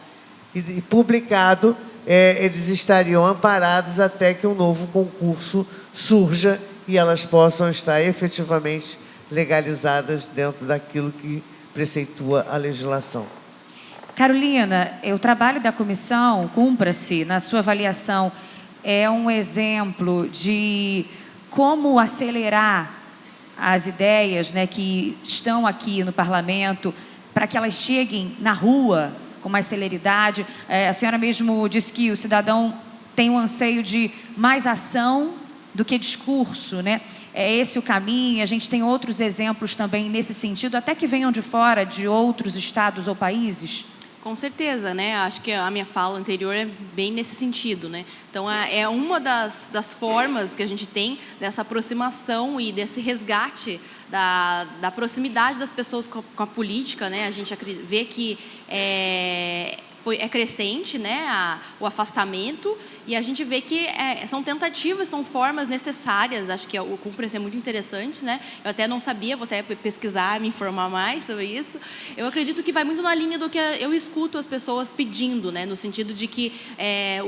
Speaker 3: e publicado, eles estariam amparados até que um novo concurso surja e elas possam estar efetivamente legalizadas dentro daquilo que preceitua a legislação.
Speaker 1: Carolina, o trabalho da comissão, cumpra-se, na sua avaliação, é um exemplo de como acelerar as ideias, né, que estão aqui no parlamento para que elas cheguem na rua com mais celeridade. A senhora mesmo disse que o cidadão tem um anseio de mais ação do que discurso, né? É esse o caminho. A gente tem outros exemplos também nesse sentido, até que venham de fora, de outros estados ou países?
Speaker 6: Com certeza, né? Acho que a minha fala anterior é bem nesse sentido, né? Então, é uma das formas que a gente tem dessa aproximação e desse resgate da proximidade das pessoas com a política, né? A gente vê que é crescente, né, o afastamento, e a gente vê que são tentativas, são formas necessárias. Acho que o Cumpra-se é muito interessante, né? Eu até não sabia, vou até pesquisar, me informar mais sobre isso. Eu acredito que vai muito na linha do que eu escuto as pessoas pedindo, né, no sentido de que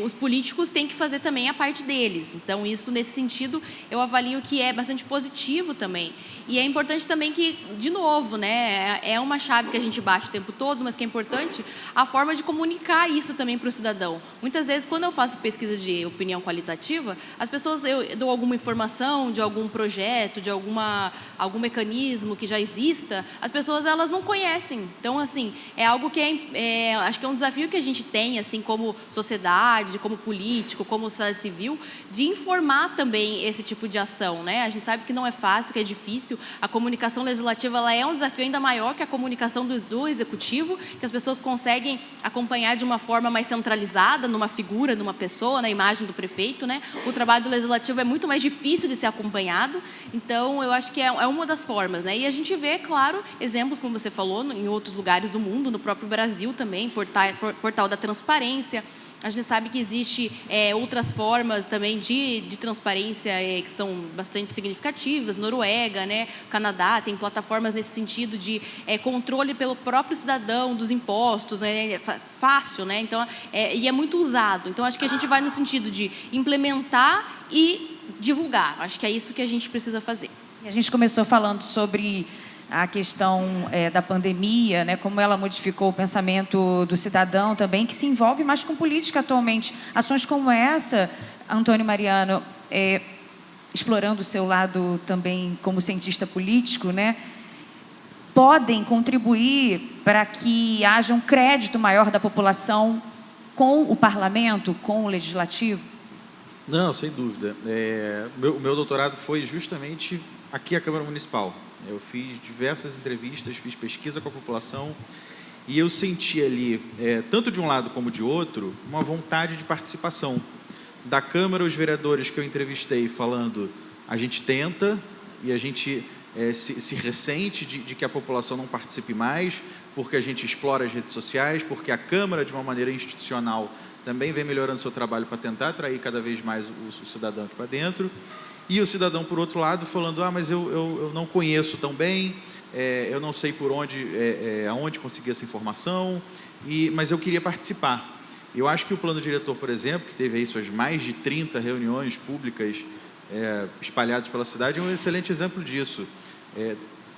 Speaker 6: os políticos têm que fazer também a parte deles. Então, isso, nesse sentido, eu avalio que é bastante positivo também. E é importante também que, de novo, né, é uma chave que a gente bate o tempo todo, mas que é importante a forma de comunicar isso também para o cidadão. Muitas vezes, quando eu faço pesquisa de opinião qualitativa, as pessoas, eu dou alguma informação de algum projeto, de algum mecanismo que já exista, as pessoas, elas não conhecem. Então, assim, é algo que acho que é um desafio que a gente tem, assim, como sociedade, como político, como sociedade civil, de informar também esse tipo de ação, né? A gente sabe que não é fácil, que é difícil. A comunicação legislativa, ela é um desafio ainda maior que a comunicação do executivo, que as pessoas conseguem acompanhar de uma forma mais centralizada, numa figura, numa pessoa, na imagem do prefeito, né? O trabalho do legislativo é muito mais difícil de ser acompanhado. Então, eu acho que é uma das formas, né? E a gente vê, claro, exemplos, como você falou, em outros lugares do mundo, no próprio Brasil também, portal da transparência. A gente sabe que existe outras formas também de transparência que são bastante significativas. Noruega, né? Canadá tem plataformas nesse sentido de controle pelo próprio cidadão dos impostos, né? Fácil, né? Então, e é muito usado. Então, acho que a gente vai no sentido de implementar e divulgar. Acho que é isso que a gente precisa fazer.
Speaker 1: A gente começou falando sobre a questão da pandemia, né, como ela modificou o pensamento do cidadão também, que se envolve mais com política atualmente. Ações como essa, Antônio Mariano, explorando o seu lado também como cientista político, né, podem contribuir para que haja um crédito maior da população com o parlamento, com o legislativo?
Speaker 5: Não, sem dúvida. O meu doutorado foi justamente aqui à Câmara Municipal. Eu fiz diversas entrevistas, fiz pesquisa com a população e eu senti ali, tanto de um lado como de outro, uma vontade de participação. Da Câmara, os vereadores que eu entrevistei falando, a gente tenta e a gente se ressente de que a população não participe mais, porque a gente explora as redes sociais, porque a Câmara, de uma maneira institucional, também vem melhorando seu trabalho para tentar atrair cada vez mais o cidadão aqui para dentro. E o cidadão, por outro lado, falando, mas eu não conheço tão bem, eu não sei por aonde conseguir essa informação, mas eu queria participar. Eu acho que o plano diretor, por exemplo, que teve aí suas mais de 30 reuniões públicas espalhadas pela cidade, é um excelente exemplo disso.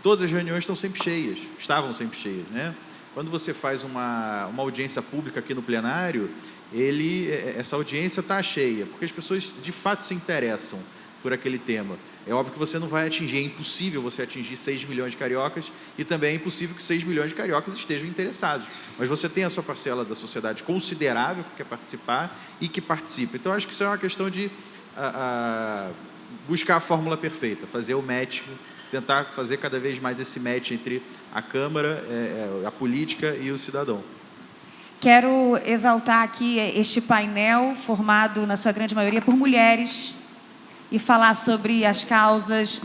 Speaker 5: Todas as reuniões estavam sempre cheias, né? Quando você faz uma audiência pública aqui no plenário, essa audiência está cheia, porque as pessoas de fato se interessam por aquele tema. É óbvio que você não vai atingir, é impossível você atingir 6 milhões de cariocas e também é impossível que 6 milhões de cariocas estejam interessados. Mas você tem a sua parcela da sociedade considerável que quer participar e que participa. Então, acho que isso é uma questão de buscar a fórmula perfeita, fazer o match, tentar fazer cada vez mais esse match entre a Câmara, a política e o cidadão.
Speaker 1: Quero exaltar aqui este painel formado, na sua grande maioria, por mulheres, e falar sobre as causas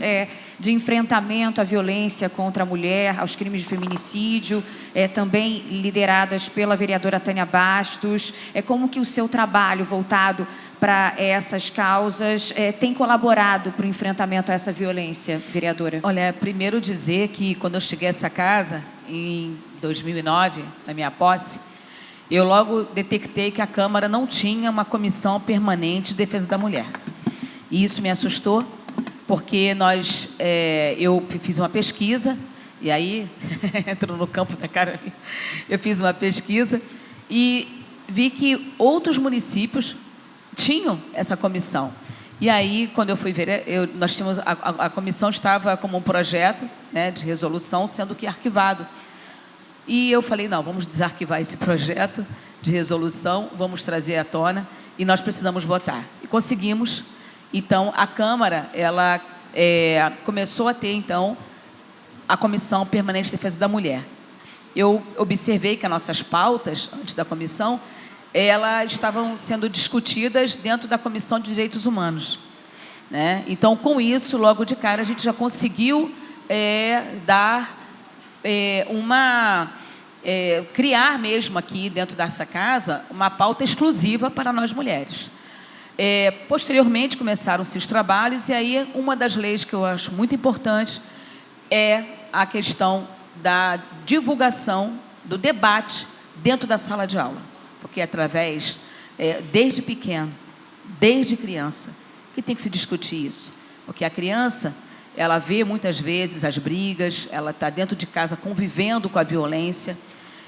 Speaker 1: de enfrentamento à violência contra a mulher, aos crimes de feminicídio, também lideradas pela vereadora Tânia Bastos. Como que o seu trabalho voltado para essas causas tem colaborado para o enfrentamento a essa violência, vereadora?
Speaker 2: Olha, primeiro dizer que quando eu cheguei a essa casa, em 2009, na minha posse, eu logo detectei que a Câmara não tinha uma comissão permanente de defesa da mulher. E isso me assustou, porque eu fiz uma pesquisa, e aí, entro no campo da Carolina, eu fiz uma pesquisa e vi que outros municípios tinham essa comissão. E aí, quando eu fui ver, nós tínhamos, a comissão estava como um projeto, né, de resolução, sendo que arquivado. E eu falei, não, vamos desarquivar esse projeto de resolução, vamos trazer à tona, e nós precisamos votar. E conseguimos. Então, a Câmara, ela começou a ter, então, a Comissão Permanente de Defesa da Mulher. Eu observei que as nossas pautas, antes da comissão, elas estavam sendo discutidas dentro da Comissão de Direitos Humanos, né? Então, com isso, logo de cara, a gente já conseguiu criar mesmo aqui dentro dessa casa uma pauta exclusiva para nós mulheres. Posteriormente, começaram-se os trabalhos, e aí uma das leis que eu acho muito importante é a questão da divulgação, do debate dentro da sala de aula, porque através, desde pequeno, desde criança, que tem que se discutir isso, porque a criança, ela vê muitas vezes as brigas, ela está dentro de casa convivendo com a violência,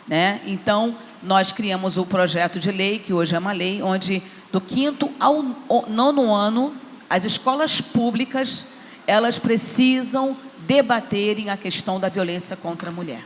Speaker 2: né? Então, nós criamos o projeto de lei, que hoje é uma lei, onde do 5º ao 9º ano, as escolas públicas, elas precisam debaterem a questão da violência contra a mulher.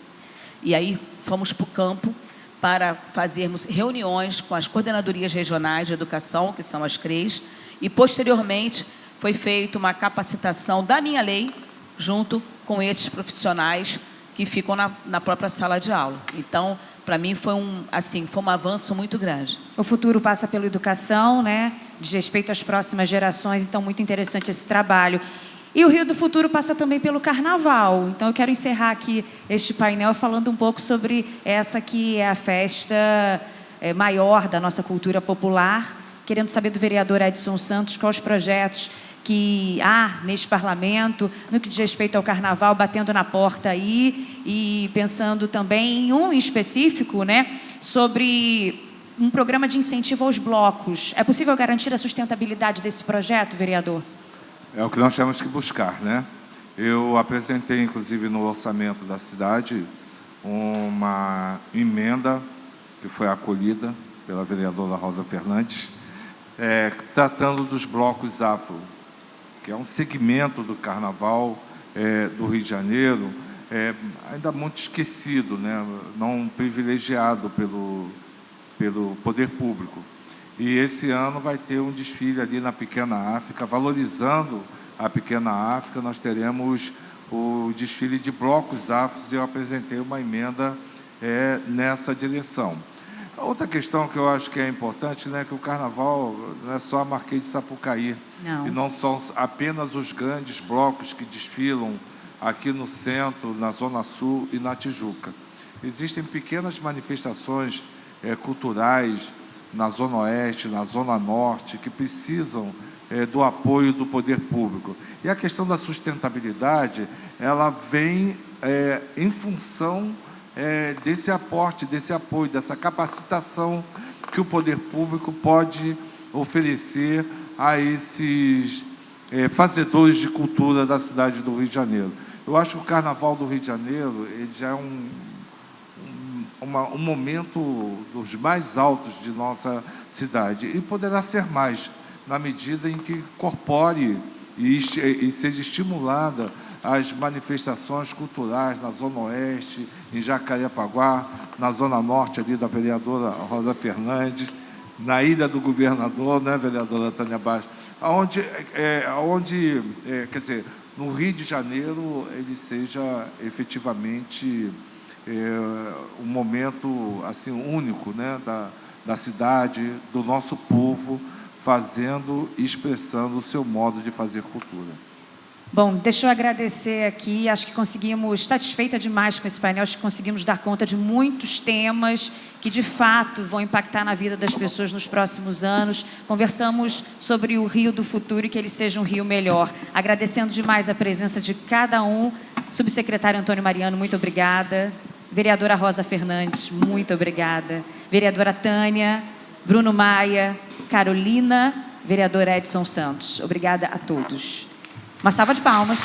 Speaker 2: E aí fomos para o campo para fazermos reuniões com as coordenadorias regionais de educação, que são as CREs, e posteriormente foi feita uma capacitação da minha lei, junto com esses profissionais que ficam na própria sala de aula. Então, para mim, foi um avanço muito grande.
Speaker 1: O futuro passa pela educação, né? Diz respeito às próximas gerações, então, muito interessante esse trabalho. E o Rio do Futuro passa também pelo Carnaval. Então, eu quero encerrar aqui este painel falando um pouco sobre essa que é a festa maior da nossa cultura popular. Querendo saber do vereador Edson Santos quais os projetos que há neste parlamento, no que diz respeito ao Carnaval, batendo na porta aí, e pensando também em um específico, né, sobre um programa de incentivo aos blocos. É possível garantir a sustentabilidade desse projeto, vereador?
Speaker 4: É o que nós temos que buscar, né? Eu apresentei, inclusive, no orçamento da cidade, uma emenda que foi acolhida pela vereadora Rosa Fernandes, tratando dos blocos afro, que é um segmento do Carnaval do Rio de Janeiro, ainda muito esquecido, né? Não privilegiado pelo poder público. E esse ano vai ter um desfile ali na Pequena África, valorizando a Pequena África. Nós teremos o desfile de blocos afros, e eu apresentei uma emenda nessa direção. A outra questão que eu acho que é importante, né, que o Carnaval não é só a Marquês de Sapucaí,
Speaker 1: Não.
Speaker 4: E não são apenas os grandes blocos que desfilam aqui no centro, na Zona Sul e na Tijuca. Existem pequenas manifestações culturais na Zona Oeste, na Zona Norte, que precisam do apoio do poder público. E a questão da sustentabilidade, ela vem em função desse aporte, desse apoio, dessa capacitação que o poder público pode oferecer a esses fazedores de cultura da cidade do Rio de Janeiro. Eu acho que o Carnaval do Rio de Janeiro ele já é um momento dos mais altos de nossa cidade, e poderá ser mais, na medida em que incorpore e seja estimulada as manifestações culturais na Zona Oeste, em Jacarepaguá, na Zona Norte, ali da vereadora Rosa Fernandes, na Ilha do Governador, né, vereadora Tânia Bastos, quer dizer, no Rio de Janeiro, ele seja efetivamente um momento assim único, né, da cidade, do nosso povo, fazendo e expressando o seu modo de fazer cultura.
Speaker 1: Bom, deixa eu agradecer aqui, acho que conseguimos, satisfeita demais com esse painel, acho que conseguimos dar conta de muitos temas que, de fato, vão impactar na vida das pessoas nos próximos anos. Conversamos sobre o Rio do futuro e que ele seja um Rio melhor. Agradecendo demais a presença de cada um. Subsecretário Antônio Mariano, muito obrigada. Vereadora Rosa Fernandes, muito obrigada. Vereadora Tânia, Bruno Maia, Carolina, vereador Edson Santos. Obrigada a todos. Uma salva de palmas.